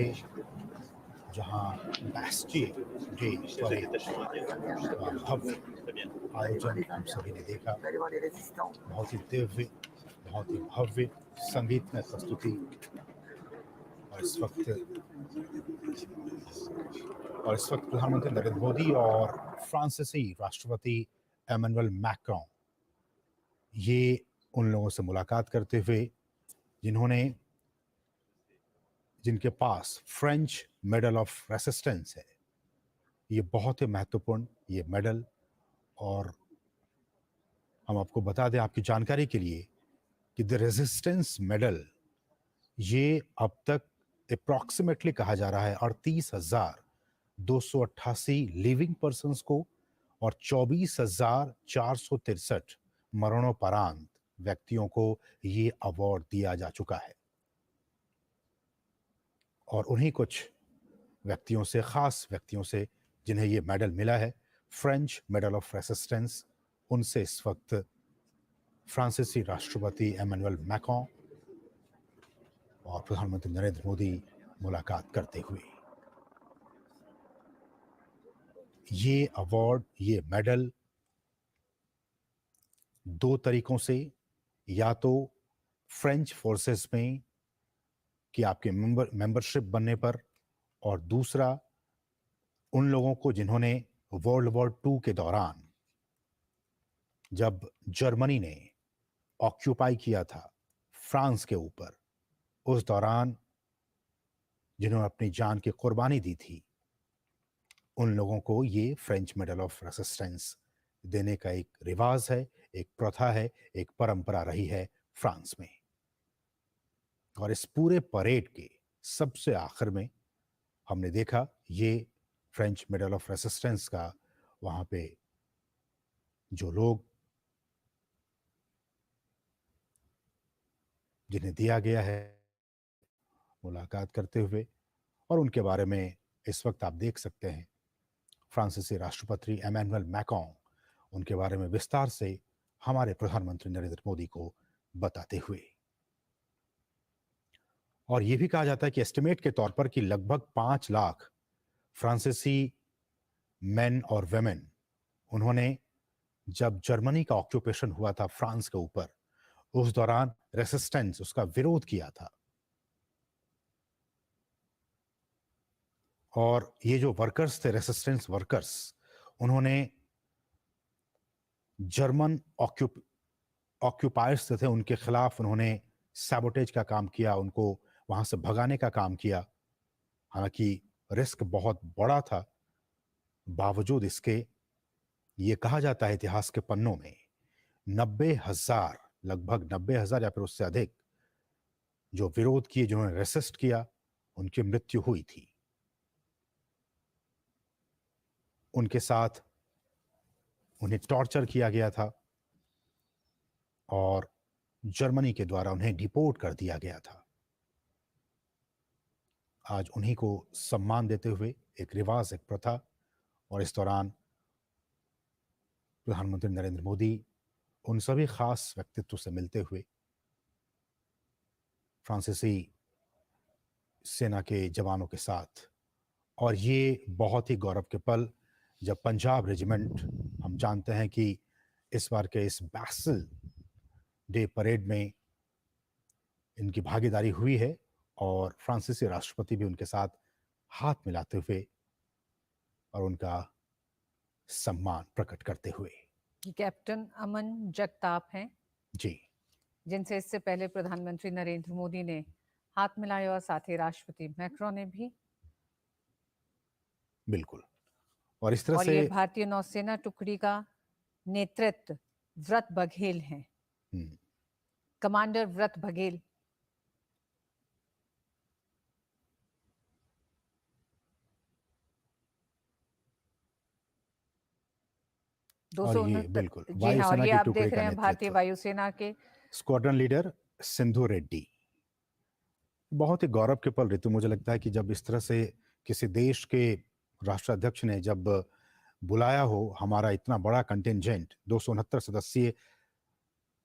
जहां Bastille day पर भव्य आयोजन हम सभी ने देखा। बहुत ही दिव्य, बहुत ही भव्य संगीतमय प्रस्तुति। और इस वक्त प्रधानमंत्री नरेंद्र मोदी और फ्रांसीसी राष्ट्रपति एमेनुअल मैक्रों ये उन लोगों से मुलाकात करते हुए जिनके पास फ्रेंच मेडल ऑफ रेसिस्टेंस है। ये बहुत ही महत्वपूर्ण ये मेडल, और हम आपको बता दें आपकी जानकारी के लिए कि द रेजिस्टेंस मेडल ये अब तक अप्रॉक्सीमेटली कहा जा रहा है 38,288 लिविंग पर्सन्स को और 24,463 मरणोपरांत व्यक्तियों को ये अवार्ड दिया जा चुका है। और उन्हीं कुछ व्यक्तियों से, खास व्यक्तियों से जिन्हें ये मेडल मिला है, फ्रेंच मेडल ऑफ रेसिस्टेंस, उनसे इस वक्त फ्रांसीसी राष्ट्रपति एमेनुअल मैक्रों और प्रधानमंत्री नरेंद्र मोदी मुलाकात करते हुए। ये अवार्ड, ये मेडल दो तरीकों से, या तो फ्रेंच फोर्सेस में कि आपके मेंबरशिप बनने पर और दूसरा उन लोगों को जिन्होंने वर्ल्ड वॉर 2 के दौरान जब जर्मनी ने ऑक्यूपाई किया था फ्रांस के ऊपर, उस दौरान जिन्होंने अपनी जान की कुर्बानी दी थी, उन लोगों को ये फ्रेंच मेडल ऑफ रेसिस्टेंस देने का एक रिवाज है, एक प्रथा है, एक परंपरा रही है फ्रांस में। और इस पूरे परेड के सबसे आखिर में हमने देखा ये फ्रेंच मेडल ऑफ रेसिस्टेंस का वहां पे जो लोग जिन्हें दिया गया है मुलाकात करते हुए, और उनके बारे में इस वक्त आप देख सकते हैं फ्रांसीसी राष्ट्रपति एमैनुअल मैक्रों उनके बारे में विस्तार से हमारे प्रधानमंत्री नरेंद्र मोदी को बताते हुए। और यह भी कहा जाता है कि एस्टिमेट के तौर पर कि लगभग 5 लाख फ्रांसीसी मेन और वेमेन, उन्होंने जब जर्मनी का ऑक्यूपेशन हुआ था फ्रांस के ऊपर, उस दौरान रेसिस्टेंस, उसका विरोध किया था। और ये जो वर्कर्स थे, रेसिस्टेंस वर्कर्स, उन्होंने जर्मन ऑक्यूपायर्स थे उनके खिलाफ उन्होंने सैबोटेज का काम किया, उनको वहां से भगाने का काम किया। हालांकि रिस्क बहुत बड़ा था, बावजूद इसके ये कहा जाता है इतिहास के पन्नों में 90,000, लगभग 90,000 या फिर उससे अधिक जो विरोध किए, जिन्होंने रेसिस्ट किया, उनकी मृत्यु हुई थी। उनके साथ उन्हें टॉर्चर किया गया था और जर्मनी के द्वारा उन्हें डिपोर्ट कर दिया गया था। आज उन्हीं को सम्मान देते हुए एक रिवाज, एक प्रथा, और इस दौरान प्रधानमंत्री नरेंद्र मोदी उन सभी खास व्यक्तित्व से मिलते हुए फ्रांसीसी सेना के जवानों के साथ, और ये बहुत ही गौरव के पल जब पंजाब रेजिमेंट, हम जानते हैं कि इस बार के इस बैस्टिल डे परेड में इनकी भागीदारी हुई है और फ्रांसीसी राष्ट्रपति भी उनके साथ हाथ मिलाते हुए और उनका सम्मान प्रकट करते हुए। कैप्टन अमन जगताप हैं जी, जिनसे इससे पहले प्रधानमंत्री नरेंद्र मोदी ने हाथ मिलाया और साथ ही राष्ट्रपति मैक्रों ने भी। बिल्कुल। और इस तरह और से ये भारतीय नौसेना टुकड़ी का नेतृत्व व्रत बघेल हैं, कमांडर व्रत बघेल। और ये बिल्कुल जी हाँ, और ये वायुसेना की आप टुकड़ी देख का रहे हैं भारतीय नेतृत्व वायुसेना के स्क्वाड्रन लीडर सिंधु रेड्डी। बहुत ही गौरव के पल ऋतु, मुझे लगता है कि जब इस तरह से किसी देश के राष्ट्राध्यक्ष ने जब बुलाया हो, हमारा इतना बड़ा कंटिंजेंट 269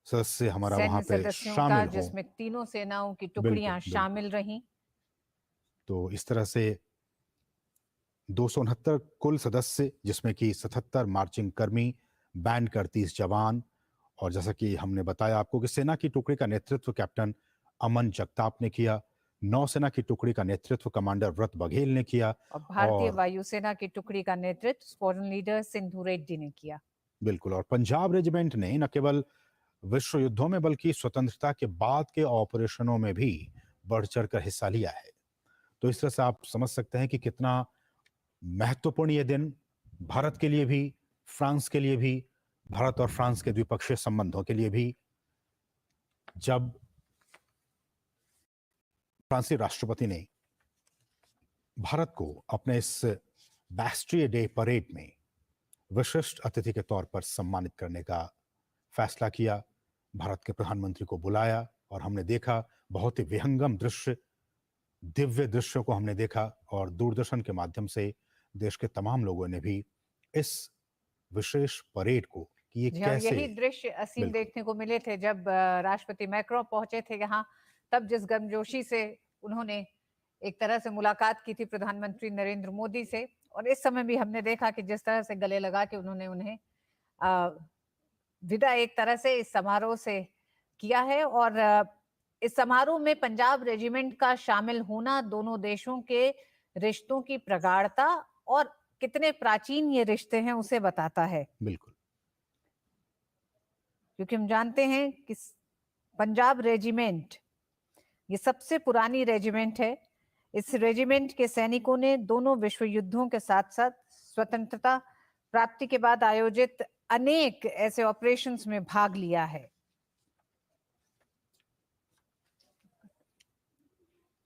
सदस्य हमारा वहां पे शामिल हो, जिसमें तीनों सेनाओं की टुकड़ियां शामिल रहीं। तो इस तरह से 269 कुल सदस्य, जिसमें कि 77 मार्चिंग कर्मी, बैंड का 30 जवान, और जैसा कि हमने बताया आपको कि सेना की टुकड़ी का नेतृत्व कैप्टन अमन जगताप ने किया, नौसेना की टुकड़ी का नेतृत्व कमांडर व्रत बघेल ने किया, और भारतीय वायुसेना की टुकड़ी का नेतृत्व स्क्वाड्रन लीडर सिंधु रेड्डी ने किया। बिल्कुल। और पंजाब रेजिमेंट ने न केवल विश्व युद्धों में बल्कि स्वतंत्रता के बाद के ऑपरेशनों में भी बढ़ चढ़कर हिस्सा लिया है। तो इस तरह से आप समझ सकते हैं कि कितना महत्वपूर्ण ये दिन भारत के लिए भी, फ्रांस के लिए भी, भारत और फ्रांस के द्विपक्षीय संबंधों के लिए भी, जब फ्रांसीसी राष्ट्रपति ने भारत को अपने इस बैस्टिल डे परेड में विशिष्ट अतिथि के तौर पर सम्मानित करने का फैसला किया। भारत के प्रधानमंत्री को बुलाया और हमने देखा बहुत ही विहंगम दृश्य, दिव्य दृश्यों को हमने देखा, और दूरदर्शन के माध्यम से देश के तमाम लोगों ने भी इस विशेष परेड को कि ये कैसे, यही दृश्य असीम देखने को मिले थे जब राष्ट्रपति मैक्रों पहुंचे थे यहाँ। तब जिस गर्मजोशी से उन्होंने एक तरह से मुलाकात की थी प्रधानमंत्री नरेंद्र मोदी से, और इस समय भी हमने देखा कि जिस तरह से गले लगा के उन्होंने उन्हें विदा एक तरह से इस समारोह से किया है। और इस समारोह में पंजाब रेजिमेंट का शामिल होना दोनों देशों के रिश्तों की प्रगाढ़ता और कितने प्राचीन ये रिश्ते हैं उसे बताता है। बिल्कुल। क्योंकि हम जानते हैं कि पंजाब रेजिमेंट ये सबसे पुरानी रेजिमेंट है। इस रेजिमेंट के सैनिकों ने दोनों विश्व युद्धों के साथ साथ स्वतंत्रता प्राप्ति के बाद आयोजित अनेक ऐसे ऑपरेशंस में भाग लिया है।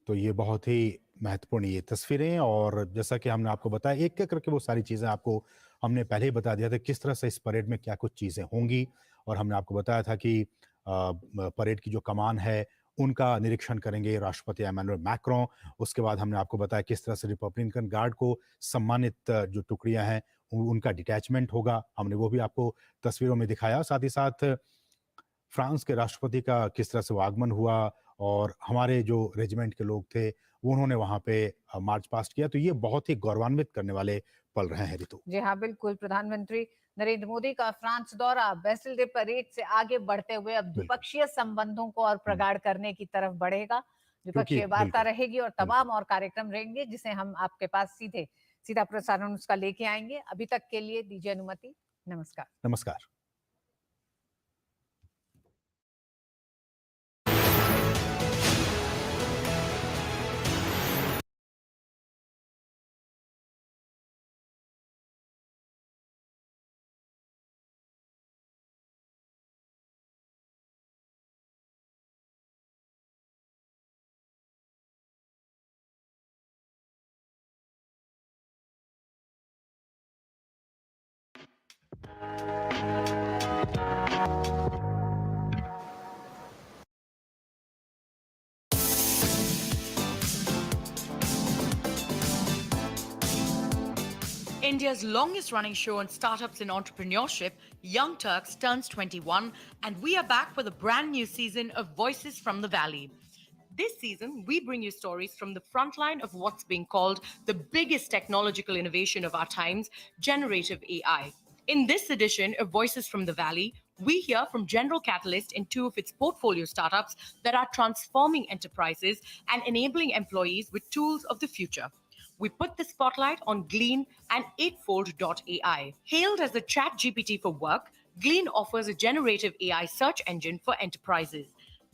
तो ये बहुत ही महत्वपूर्ण ये तस्वीरें, और जैसा कि हमने आपको बताया एक एक करके वो सारी चीज़ें आपको हमने पहले ही बता दिया था किस तरह से इस परेड में क्या कुछ चीज़ें होंगी, और हमने आपको बताया था कि परेड की जो कमान है उनका निरीक्षण करेंगे राष्ट्रपति एमेनुअल मैक्रों। उसके बाद हमने आपको बताया किस तरह से रिपब्लिकन गार्ड को सम्मानित जो टुकड़ियां हैं उनका डिटैचमेंट होगा, हमने वो भी आपको तस्वीरों में दिखाया। साथ ही साथ फ्रांस के राष्ट्रपति का किस तरह से वो आगमन हुआ और हमारे जो रेजिमेंट के लोग थे वो उन्होंने वहां पे मार्च पास्ट किया। तो ये बहुत ही गौरवान्वित करने वाले पल रहे हैं ऋतु। जी हाँ, बिल्कुल। प्रधानमंत्री नरेंद्र मोदी का फ्रांस दौरा बेस्टिल परेड से आगे बढ़ते हुए अब द्विपक्षीय संबंधों को और प्रगाढ़ करने की तरफ बढ़ेगा। द्विपक्षीय वार्ता रहेगी और तमाम और कार्यक्रम रहेंगे जिसे हम आपके पास सीधा प्रसारण उसका लेके आएंगे। अभी तक के लिए दीजिए अनुमति। नमस्कार। नमस्कार। India's longest running show on startups and entrepreneurship, Young Turks, turns 21, and we are back with a brand new season of Voices from the Valley. This season, we bring you stories from the front line of what's being called the biggest technological innovation of our times, generative AI. In this edition of Voices from the Valley, we hear from General Catalyst and two of its portfolio startups that are transforming enterprises and enabling employees with tools of the future. We put the spotlight on Glean and Eightfold.ai. Hailed as the chat GPT for work, Glean offers a generative AI search engine for enterprises.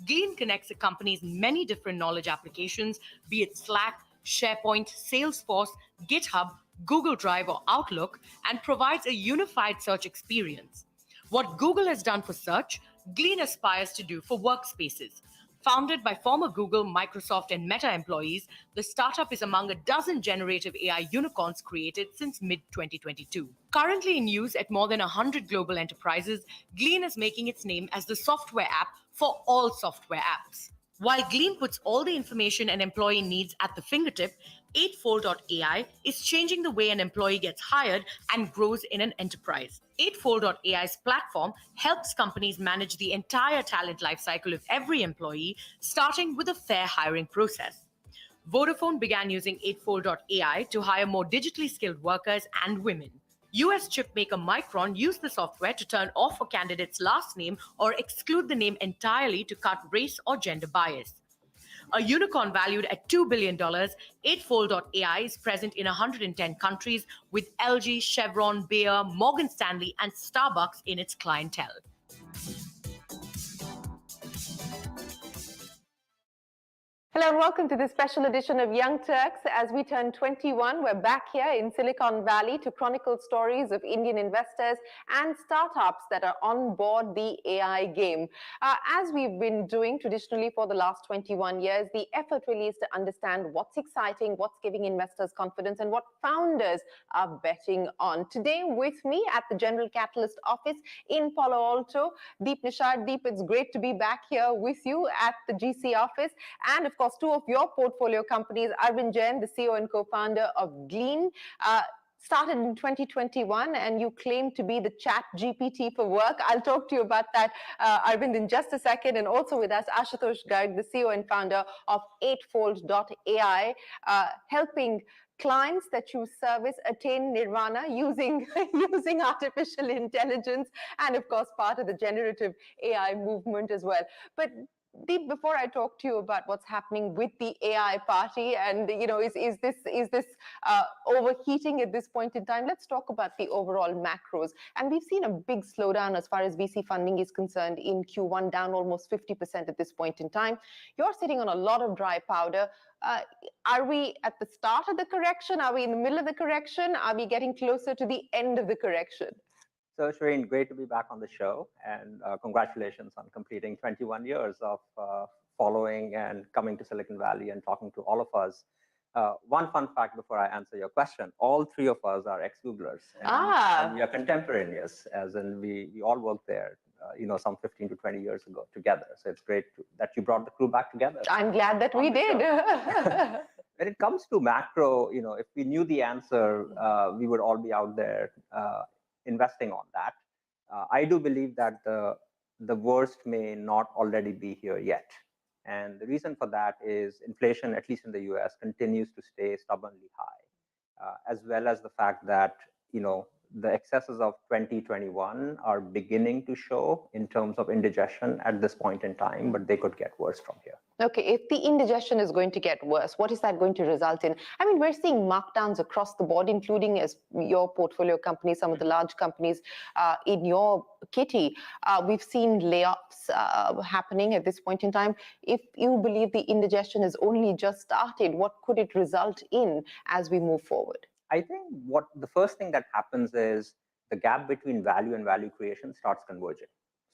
Glean connects a company's many different knowledge applications, be it Slack, SharePoint, Salesforce, GitHub, Google Drive, or Outlook, and provides a unified search experience. What Google has done for search, Glean aspires to do for workspaces. Founded by former Google, Microsoft, and Meta employees, the startup is among a dozen generative AI unicorns created since mid-2022. Currently in use at more than 100 global enterprises, Glean is making its name as the software app for all software apps. While Glean puts all the information an employee needs at the fingertip, Eightfold.ai is changing the way an employee gets hired and grows in an enterprise. Eightfold.ai's platform helps companies manage the entire talent lifecycle of every employee, starting with a fair hiring process. Vodafone began using Eightfold.ai to hire more digitally skilled workers and women. US chipmaker Macron used the software to turn off a candidate's last name or exclude the name entirely to cut race or gender bias. A unicorn valued at $2 billion, Eightfold.ai is present in 110 countries with LG, Chevron, Bayer, Morgan Stanley, and Starbucks in its clientele. Hello and welcome to this special edition of Young Turks. As we turn 21, we're back here in Silicon Valley to chronicle stories of Indian investors and startups that are on board the AI game. As we've been doing traditionally for the last 21 years, the effort really is to understand what's exciting, what's giving investors confidence, and what founders are betting on. Today with me at the General Catalyst office in Palo Alto, Deep Nishad. Deep, it's great to be back here with you at the GC office. And of course, two of your portfolio companies, Arvind Jain, the CEO and co-founder of Glean, started in 2021, and you claim to be the chat GPT for work. I'll talk to you about that, Arvind, in just a second. And also with us, Ashutosh Garg, the CEO and founder of Eightfold.ai, helping clients that you service attain nirvana using artificial intelligence, and of course part of the generative AI movement as well. But Deep, before I talk to you about what's happening with the AI party and, is this overheating at this point in time, let's talk about the overall macros. And we've seen a big slowdown as far as VC funding is concerned in Q1, down almost 50% at this point in time. You're sitting on a lot of dry powder. Are we at the start of the correction? Are we in the middle of the correction? Are we getting closer to the end of the correction? So, Shireen, great to be back on the show, and congratulations on completing 21 years of following and coming to Silicon Valley and talking to all of us. One fun fact before I answer your question, all three of us are ex-Googlers, and we are contemporaneous, as in we all worked there, some 15 to 20 years ago together. So it's great that you brought the crew back together. I'm glad that we did. When it comes to macro, if we knew the answer, we would all be out there investing on that. I do believe that the worst may not already be here yet. And the reason for that is inflation, at least in the US, continues to stay stubbornly high, as well as the fact that, the excesses of 2021 are beginning to show in terms of indigestion at this point in time, but they could get worse from here. Okay, if the indigestion is going to get worse, what is that going to result in? I mean, we're seeing markdowns across the board, including as your portfolio companies, some of the large companies in your kitty. We've seen layoffs happening at this point in time. If you believe the indigestion has only just started, what could it result in as we move forward? I think what the first thing that happens is the gap between value and value creation starts converging.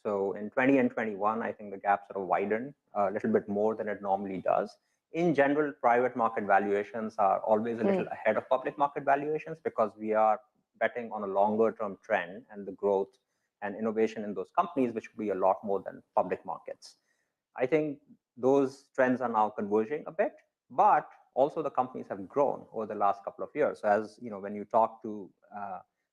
So in 20 and 21, I think the gap sort of widened a little bit more than it normally does. In general, private market valuations are always a little ahead of public market valuations because we are betting on a longer term trend and the growth and innovation in those companies, which will be a lot more than public markets. I think those trends are now converging a bit, but also the companies have grown over the last couple of years. So as when you talk to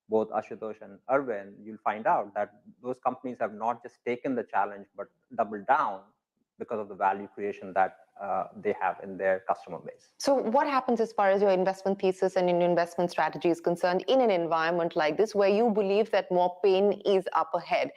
both Ashutosh and Arvind, you'll find out that those companies have not just taken the challenge, but doubled down because of the value creation that they have in their customer base. So what happens as far as your investment thesis and your investment strategy is concerned in an environment like this, where you believe that more pain is up ahead?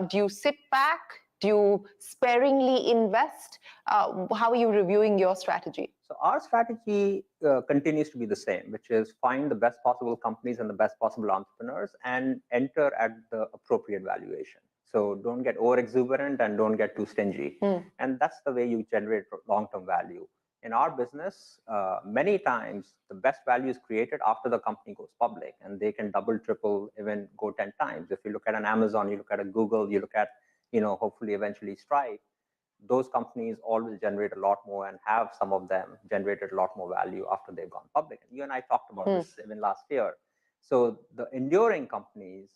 Do you sit back? Do you sparingly invest? How are you reviewing your strategy? So our strategy continues to be the same, which is find the best possible companies and the best possible entrepreneurs and enter at the appropriate valuation. So don't get over exuberant and don't get too stingy. And that's the way you generate long-term value. In our business, many times the best value is created after the company goes public, and they can double, triple, even go 10 times. If you look at an Amazon, you look at a Google, you look at, hopefully eventually Stripe, those companies always generate a lot more and have some of them generated a lot more value after they've gone public. And you and I talked about this even last year. So the enduring companies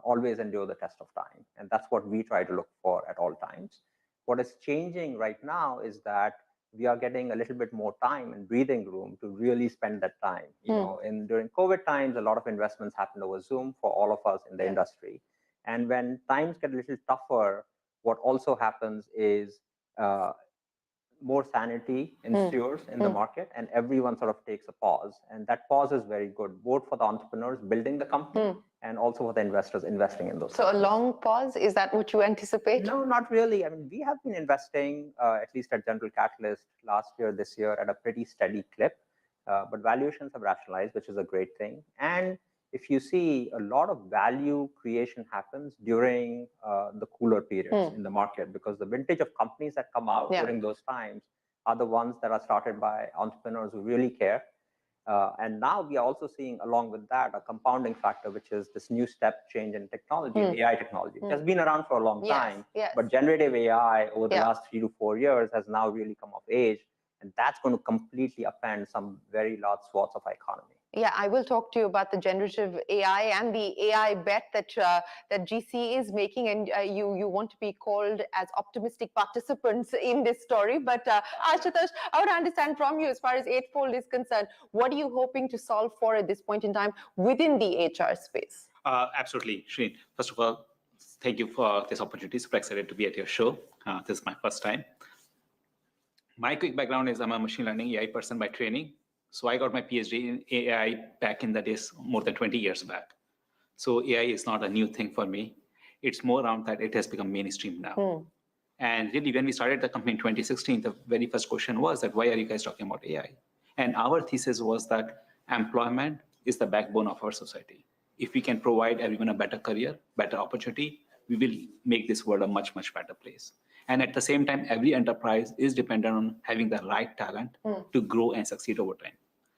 always endure the test of time. And that's what we try to look for at all times. What is changing right now is that we are getting a little bit more time and breathing room to really spend that time. During COVID times, a lot of investments happened over Zoom for all of us in the industry. And when times get a little tougher, what also happens is more sanity ensues in the market, and everyone sort of takes a pause. And that pause is very good, both for the entrepreneurs building the company and also for the investors investing in those. So a long pause, is that what you anticipate? No, not really. I mean, we have been investing, at least at General Catalyst last year, this year, at a pretty steady clip. But valuations have rationalized, which is a great thing. And if you see, a lot of value creation happens during the cooler periods in the market, because the vintage of companies that come out during those times are the ones that are started by entrepreneurs who really care. And now we are also seeing, along with that, a compounding factor, which is this new step change in technology, AI technology, which has been around for a long time. But generative AI over the last 3 to 4 years has now really come of age. And that's going to completely upend some very large swaths of our economy. Yeah, I will talk to you about the generative AI and the AI bet that that GC is making, and you want to be called as optimistic participants in this story. But Ashutosh, I would understand from you, as far as Eightfold is concerned, what are you hoping to solve for at this point in time within the HR space? Absolutely, Shireen. First of all, thank you for this opportunity. Super excited to be at your show. This is my first time. My quick background is I'm a machine learning AI person by training. So I got my PhD in AI back in the days, more than 20 years back. So AI is not a new thing for me. It's more around that it has become mainstream now. And really, when we started the company in 2016, the very first question was that, why are you guys talking about AI? And our thesis was that employment is the backbone of our society. If we can provide everyone a better career, better opportunity, we will make this world a much, much better place. And at the same time, every enterprise is dependent on having the right talent to grow and succeed over time.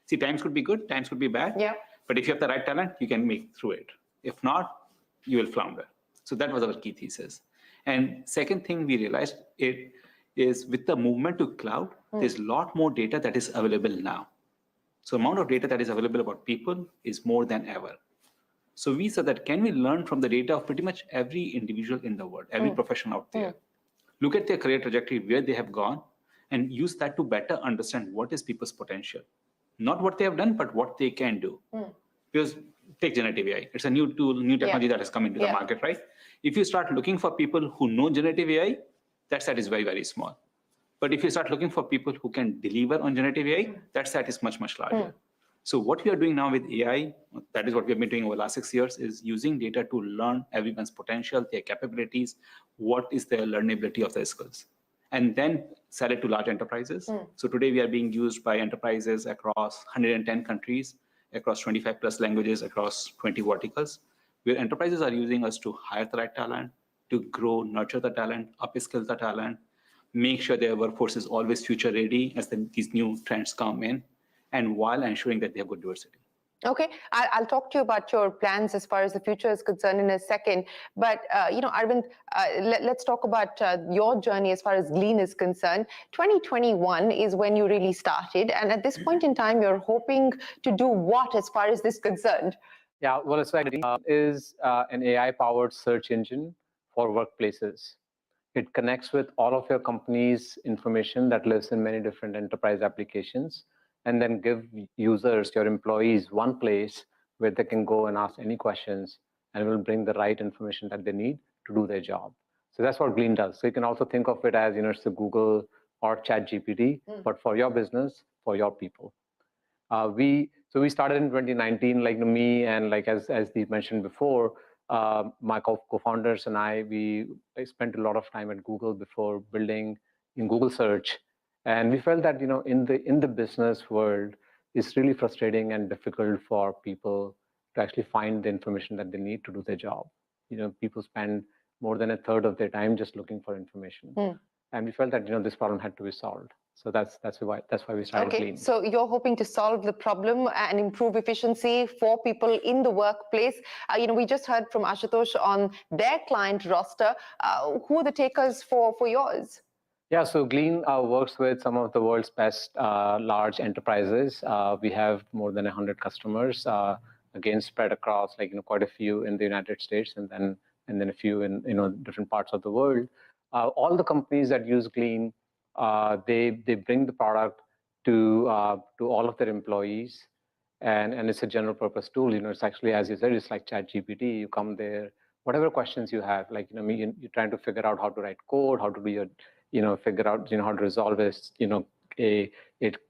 See, times could be good, times could be bad. Yeah. But if you have the right talent, you can make through it. If not, you will flounder. So that was our key thesis. And second thing we realized it is with the movement to cloud, there's a lot more data that is available now. So amount of data that is available about people is more than ever. So we said that can we learn from the data of pretty much every individual in the world, every professional out there, look at their career trajectory, where they have gone, and use that to better understand what is people's potential. Not what they have done, but what they can do. Because take generative AI. It's a new tool, new technology that has come into the market, right? If you start looking for people who know generative AI, that set is very, very small. But if you start looking for people who can deliver on generative AI, that set is much, much larger. So what we are doing now with AI, that is what we have been doing over the last 6 years, is using data to learn everyone's potential, their capabilities, what is their learnability of their skills, and then sell it to large enterprises. So today we are being used by enterprises across 110 countries, across 25 plus languages, across 20 verticals, where enterprises are using us to hire the right talent, to grow, nurture the talent, upskill the talent, make sure their workforce is always future ready as these new trends come in, and while ensuring that they have good diversity. Okay, I'll talk to you about your plans as far as the future is concerned in a second. But, Arvind, let's talk about your journey as far as Glean is concerned. 2021 is when you really started. And at this point in time, you're hoping to do what as far as this is concerned? Yeah, well, it's like Glean is an AI-powered search engine for workplaces. It connects with all of your company's information that lives in many different enterprise applications, and then give users, your employees, one place where they can go and ask any questions, and it will bring the right information that they need to do their job. So that's what Glean does. So you can also think of it as, it's a Google or ChatGPT, but for your business, for your people. We started in 2019, like me and like as Deep mentioned before, my co-founders and I spent a lot of time at Google before building in Google search. And we felt that, in the business world, it's really frustrating and difficult for people to actually find the information that they need to do their job. People spend more than a third of their time just looking for information. And we felt that, this problem had to be solved. So that's why we started Glean. So you're hoping to solve the problem and improve efficiency for people in the workplace. We just heard from Ashutosh on their client roster. Who are the takers for yours? Yeah, so Glean works with some of the world's best large enterprises. We have more than 100 customers, again spread across quite a few in the United States, and then a few in different parts of the world. All the companies that use Glean, they bring the product to all of their employees, and it's a general purpose tool. It's actually, as you said, it's like ChatGPT. You come there, whatever questions you have, you're trying to figure out how to write code, how to do your figure out, how to resolve a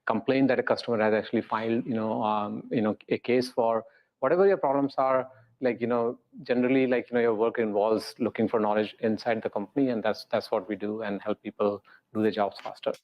complaint that a customer has actually filed, a case for. Whatever your problems are, generally, your work involves looking for knowledge inside the company, and that's what we do, and help people do their jobs faster.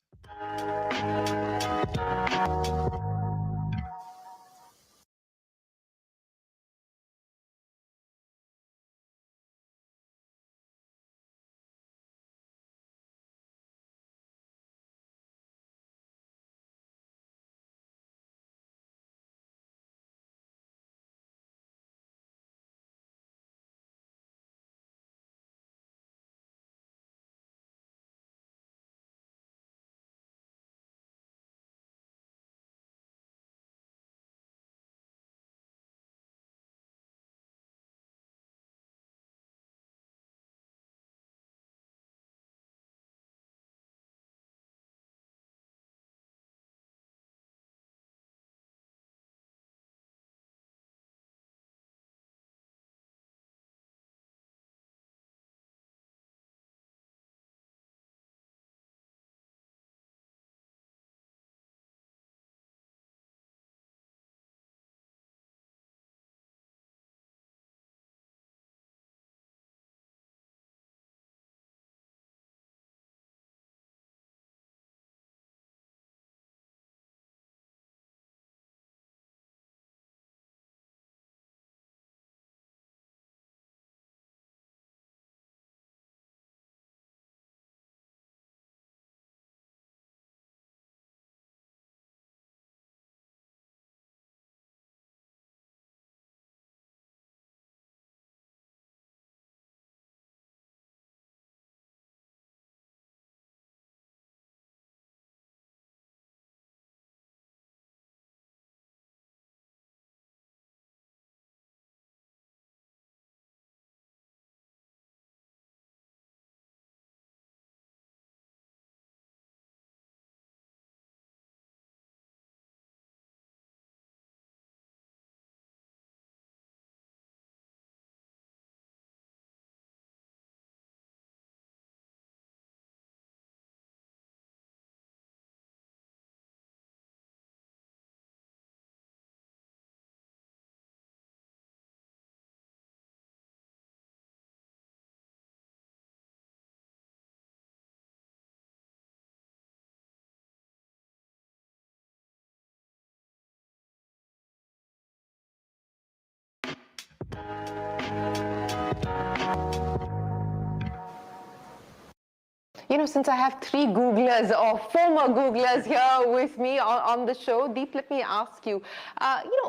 Since I have 3 Googlers or former Googlers here with me on the show, Deep, let me ask you,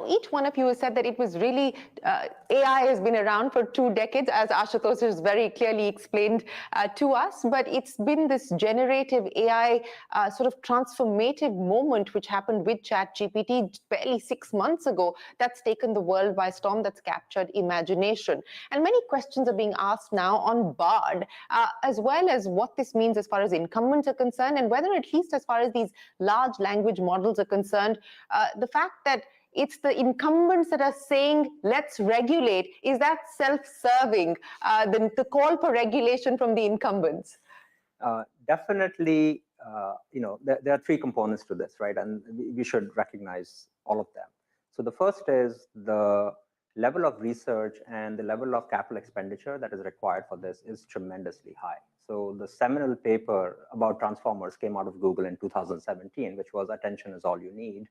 each one of you has said that it was really, AI has been around for 2 decades, as Ashutosh has very clearly explained to us, but it's been this generative AI sort of transformative moment which happened with ChatGPT barely 6 months ago that's taken the world by storm, that's captured imagination. And many questions are being asked now on BARD, as well as what this means as far as incumbents are concerned, and whether, at least as far as these large language models are concerned, the fact that it's the incumbents that are saying, let's regulate, is that self-serving, the call for regulation from the incumbents? Definitely, there are 3 components to this, right? And we should recognize all of them. So the first is the level of research and the level of capital expenditure that is required for this is tremendously high. So the seminal paper about transformers came out of Google in 2017, which was Attention is All You Need.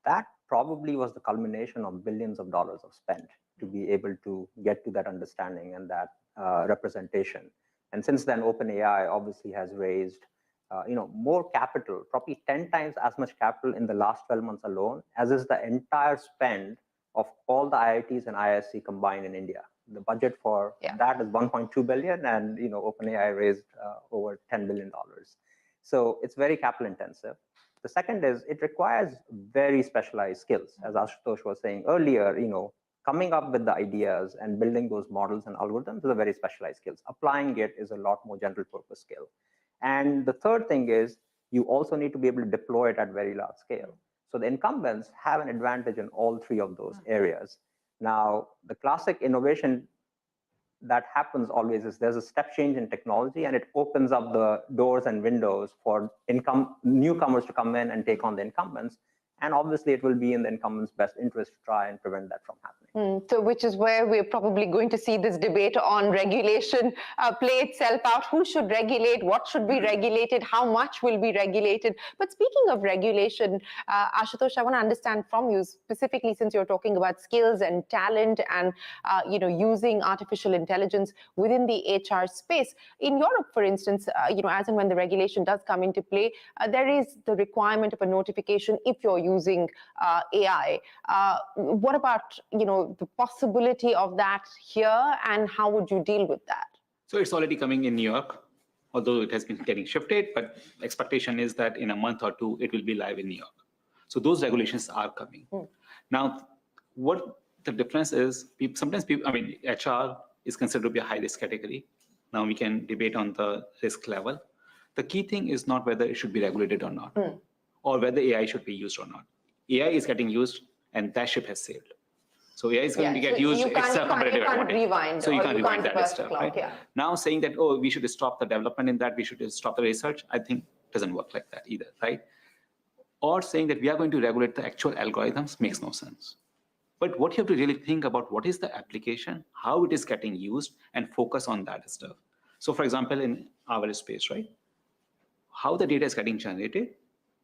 That probably was the culmination of billions of dollars of spend to be able to get to that understanding and that representation. And since then, OpenAI obviously has raised more capital, probably 10 times as much capital in the last 12 months alone, as is the entire spend of all the IITs and ISC combined in India. The budget for that is 1.2 billion, and OpenAI raised over $10 billion. So it's very capital intensive. The second is it requires very specialized skills. As Ashutosh was saying earlier, coming up with the ideas and building those models and algorithms is a very specialized skills. Applying it is a lot more general purpose skill. And the third thing is you also need to be able to deploy it at very large scale. So the incumbents have an advantage in all 3 of those areas. Now, the classic innovation that happens always is there's a step change in technology, and it opens up the doors and windows for newcomers to come in and take on the incumbents. And obviously, it will be in the incumbent's best interest to try and prevent that from happening. So which is where we're probably going to see this debate on regulation play itself out. Who should regulate? What should be regulated? How much will be regulated? But speaking of regulation, Ashutosh, I want to understand from you, specifically since you're talking about skills and talent and using artificial intelligence within the HR space. In Europe, for instance, as and when the regulation does come into play, there is the requirement of a notification if you're using AI. What about the possibility of that here, and how would you deal with that? So it's already coming in New York, although it has been getting shifted, but expectation is that in a month or 2, it will be live in New York. So those regulations are coming. Now, what the difference is, sometimes people, HR is considered to be a high risk category. Now we can debate on the risk level. The key thing is not whether it should be regulated or not, or whether AI should be used or not. AI is getting used, and that ship has sailed. So AI is going to get used. It's a competitive advantage. So you can't rewind that stuff, right? Now saying that, oh, we should stop the development in that, we should stop the research, I think doesn't work like that either, right? Or saying that we are going to regulate the actual algorithms makes no sense. But what you have to really think about, what is the application, how it is getting used, and focus on that stuff. So for example, in our space, right? How the data is getting generated,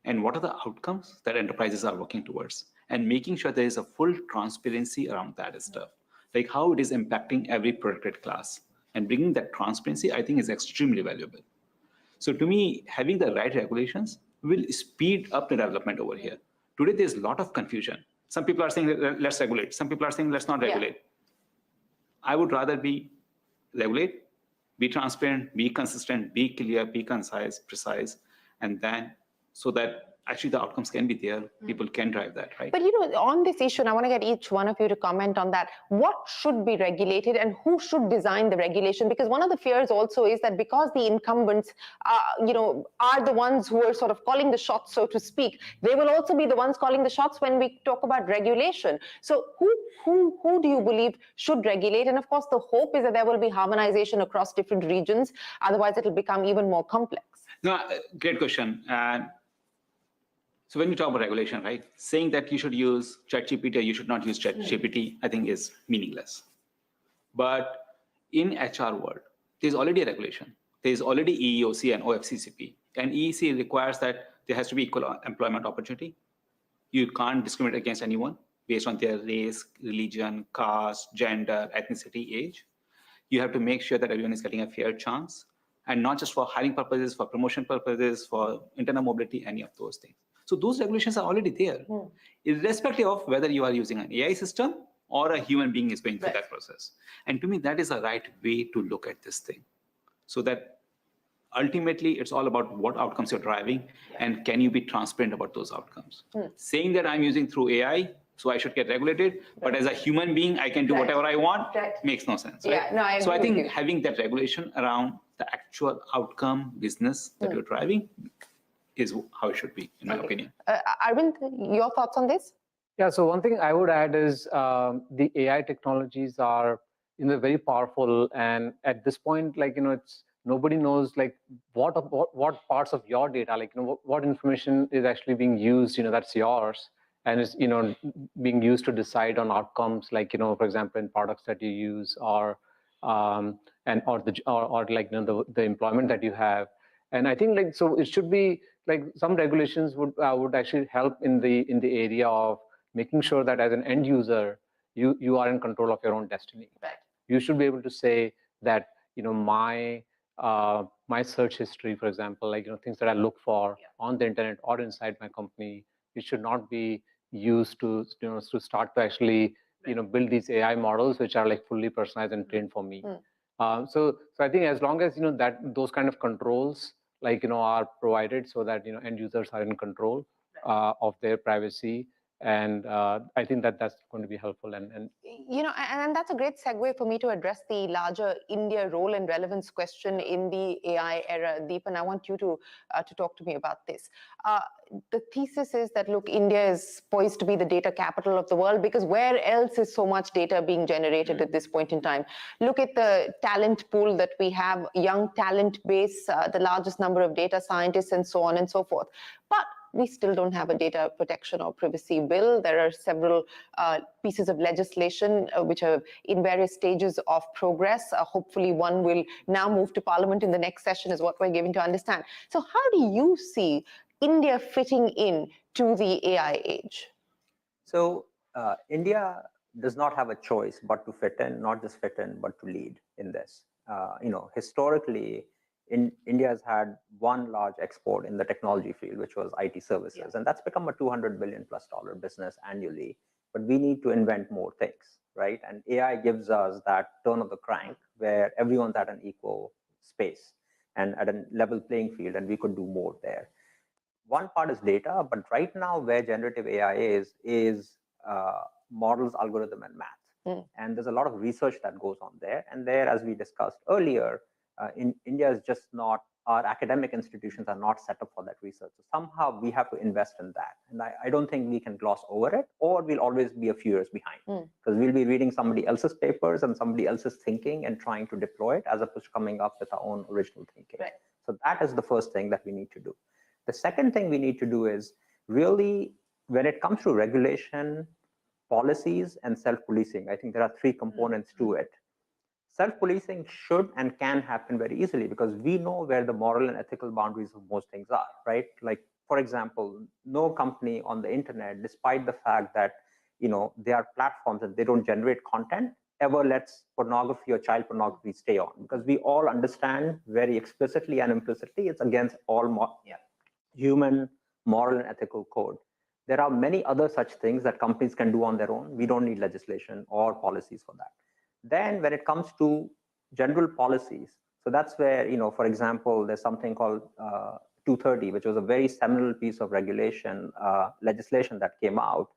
and what are the outcomes that enterprises are working towards, and making sure there is a full transparency around that stuff, like how it is impacting every protected class, and bringing that transparency, I think, is extremely valuable. So to me, having the right regulations will speed up the development over here. Today, there's a lot of confusion. Some people are saying, let's regulate. Some people are saying, let's not regulate. I would rather be regulate, be transparent, be consistent, be clear, be concise, precise, and then so that actually the outcomes can be there, people can drive that, right? But on this issue, and I want to get each one of you to comment on that, what should be regulated and who should design the regulation? Because one of the fears also is that because the incumbents are the ones who are sort of calling the shots, so to speak, they will also be the ones calling the shots when we talk about regulation. So who do you believe should regulate? And of course, the hope is that there will be harmonization across different regions. Otherwise, it will become even more complex. No, great question. So when you talk about regulation, right, saying that you should use ChatGPT or you should not use ChatGPT, I think is meaningless. But in HR world, there's already a regulation. There's already EEOC and OFCCP. And EEC requires that there has to be equal employment opportunity. You can't discriminate against anyone based on their race, religion, caste, gender, ethnicity, age. You have to make sure that everyone is getting a fair chance. and not just for hiring purposes, for promotion purposes, for internal mobility, any of those things. So those regulations are already there, irrespective of whether you are using an AI system or a human being is going through that process. And to me, that is the right way to look at this thing. So that ultimately, it's all about what outcomes you're driving, and can you be transparent about those outcomes? Saying that I'm using through AI, so I should get regulated, but as a human being, I can do whatever I want, makes no sense. Right? Yeah, no, I so I agree with think you. having that regulation around the actual outcome business that you're driving is how it should be, in my opinion. Arvind, your thoughts on this? Yeah, so one thing I would add is the AI technologies are very powerful, and at this point, like it's nobody knows like what parts of your data, like what information is actually being used, that's yours, and is being used to decide on outcomes, like for example in products that you use, or or like the employment that you have. And I think like so it should be like some regulations would actually help in the area of making sure that as an end user you are in control of your own destiny. Right. You should be able to say that my search history, for example, like things that I look for on the internet or inside my company, it should not be used to to start to actually build these AI models which are like fully personalized and trained for me. So I think as long as that those kind of controls like are provided, so that end users are in control of their privacy, and I think that's going to be helpful. And and that's a great segue for me to address the larger India role and relevance question in the AI era. Deepan, I want you to talk to me about this. The thesis is that, look, India is poised to be the data capital of the world, because where else is so much data being generated at this point in time? Look at the talent pool that we have, young talent base, the largest number of data scientists, and so on and so forth. But we still don't have a data protection or privacy bill. There are several pieces of legislation which are in various stages of progress. Hopefully one will now move to Parliament in the next session, is what we're giving to understand. So how do you see India fitting in to the AI age? So India does not have a choice but to fit in, not just fit in, but to lead in this. Historically, India has had one large export in the technology field, which was IT services, and that's become a $200 billion+ business annually. But we need to invent more things, right? And AI gives us that turn of the crank where everyone's at an equal space and at a level playing field, and we could do more there. One part is data, but right now where generative AI is models, algorithm, and math. And there's a lot of research that goes on there. And there, as we discussed earlier, in India is just not, our academic institutions are not set up for that research. So somehow we have to invest in that. And I don't think we can gloss over it, or we'll always be a few years behind, because we'll be reading somebody else's papers and somebody else's thinking and trying to deploy it, as opposed to coming up with our own original thinking. Right. So that is the first thing that we need to do. The second thing we need to do is really, when it comes to regulation, policies, and self-policing, I think there are three components to it. Self-policing should and can happen very easily, because we know where the moral and ethical boundaries of most things are, right? Like, for example, no company on the internet, despite the fact that they are platforms and they don't generate content, ever lets pornography or child pornography stay on, because we all understand very explicitly and implicitly it's against all human moral and ethical code. There are many other such things that companies can do on their own. We don't need legislation or policies for that. Then when it comes to general policies, so that's where, for example, there's something called 230, which was a very seminal piece of legislation that came out,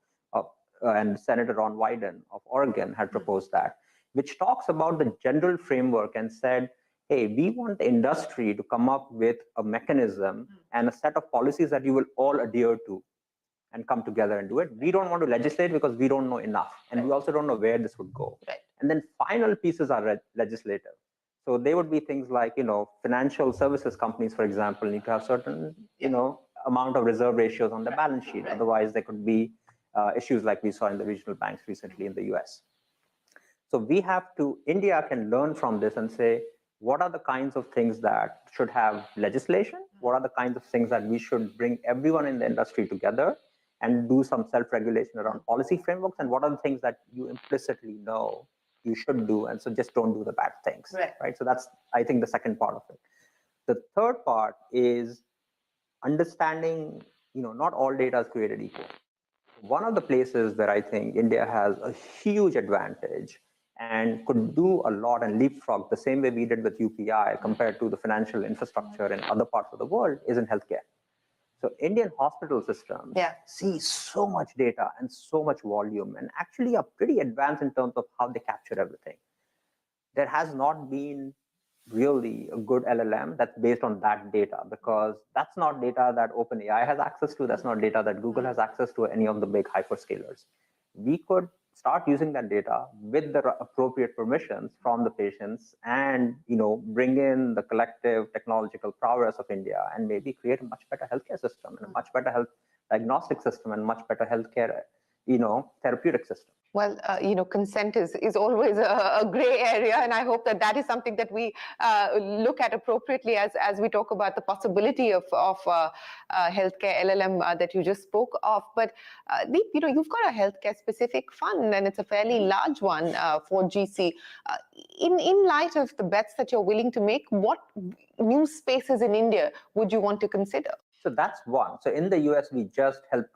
and Senator Ron Wyden of Oregon had proposed that, which talks about the general framework and said, hey, we want the industry to come up with a mechanism and a set of policies that you will all adhere to and come together and do it. We don't want to legislate because we don't know enough. And we also don't know where this would go. Right. And then final pieces are legislative. So they would be things like, financial services companies, for example, need to have certain, amount of reserve ratios on the balance sheet. Right. Otherwise, there could be issues like we saw in the regional banks recently in the US. So India can learn from this and say, what are the kinds of things that should have legislation? What are the kinds of things that we should bring everyone in the industry together and do some self-regulation around policy frameworks? And what are the things that you implicitly know you should do, and so just don't do the bad things, right? So that's, I think, the second part of it. The third part is understanding, not all data is created equal. One of the places where I think India has a huge advantage and could do a lot and leapfrog the same way we did with UPI compared to the financial infrastructure in other parts of the world is in healthcare. So Indian hospital systems see so much data and so much volume and actually are pretty advanced in terms of how they capture everything. There has not been really a good LLM that's based on that data, because that's not data that OpenAI has access to. That's not data that Google has access to, any of the big hyperscalers. We could start using that data with the appropriate permissions from the patients and bring in the collective technological prowess of India and maybe create a much better healthcare system and a much better health diagnostic system and much better healthcare therapeutic system. Well, consent is always a gray area, and I hope that is something that we look at appropriately as we talk about the possibility of healthcare LLM that you just spoke of. But Deep, you've got a healthcare specific fund, and it's a fairly large one for GC. In light of the bets that you're willing to make, what new spaces in India would you want to consider? So that's one. So in the US, we just helped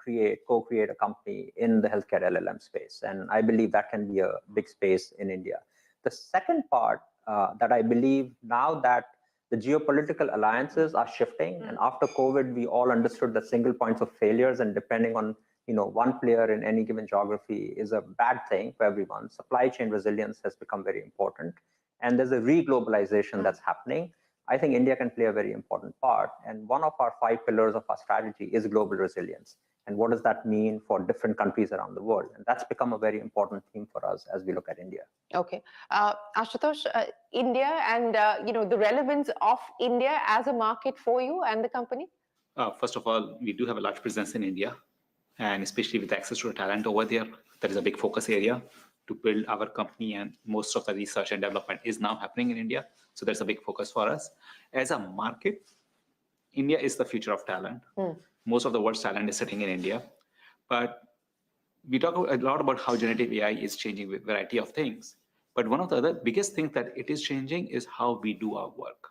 co-create a company in the healthcare LLM space. And I believe that can be a big space in India. The second part that I believe, now that the geopolitical alliances are shifting, and after COVID, we all understood that single points of failures and depending on one player in any given geography is a bad thing for everyone. Supply chain resilience has become very important. And there's a re-globalization that's happening. I think India can play a very important part. And one of our 5 pillars of our strategy is global resilience. And what does that mean for different countries around the world? And that's become a very important theme for us as we look at India. Okay. Ashutosh, India and the relevance of India as a market for you and the company? First of all, we do have a large presence in India, and especially with access to talent over there, that is a big focus area to build our company, and most of the research and development is now happening in India. So that's a big focus for us. As a market, India is the future of talent. Most of the world's talent is sitting in India. But we talk a lot about how generative AI is changing with a variety of things. But one of the other biggest things that it is changing is how we do our work.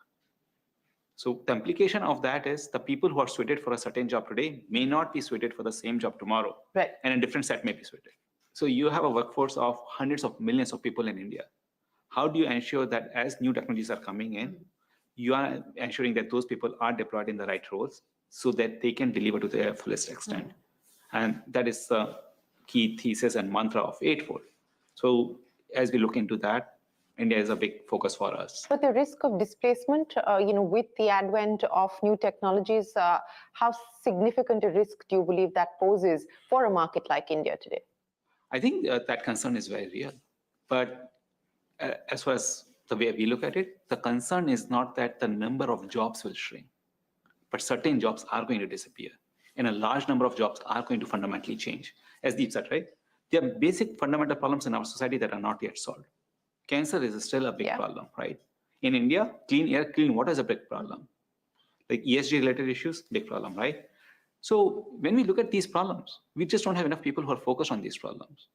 So the implication of that is the people who are suited for a certain job today may not be suited for the same job tomorrow. Right. And a different set may be suited. So you have a workforce of hundreds of millions of people in India. How do you ensure that as new technologies are coming in, you are ensuring that those people are deployed in the right roles so that they can deliver to their fullest extent? And that is the key thesis and mantra of Eightfold. So as we look into that, India is a big focus for us. But the risk of displacement, with the advent of new technologies, how significant a risk do you believe that poses for a market like India today? I think that concern is very real. But as far as the way we look at it, the concern is not that the number of jobs will shrink, but certain jobs are going to disappear. And a large number of jobs are going to fundamentally change. As Deep said, right? There are basic fundamental problems in our society that are not yet solved. Cancer is still a big problem, right? In India, clean air, clean water is a big problem. Like ESG-related issues, big problem, right? So when we look at these problems, we just don't have enough people who are focused on these problems.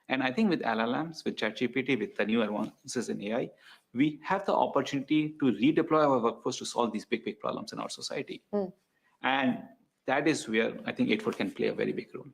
And I think with LLMs, with ChatGPT, with the new advances in AI, we have the opportunity to redeploy our workforce to solve these big problems in our society. And that is where I think Eightfold can play a very big role.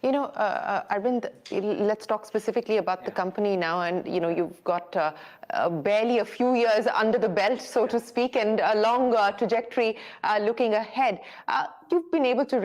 You know, Arvind, let's talk specifically about the company now. And, you know, you've got barely a few years under the belt, so to speak, and a long trajectory looking ahead. You've been able to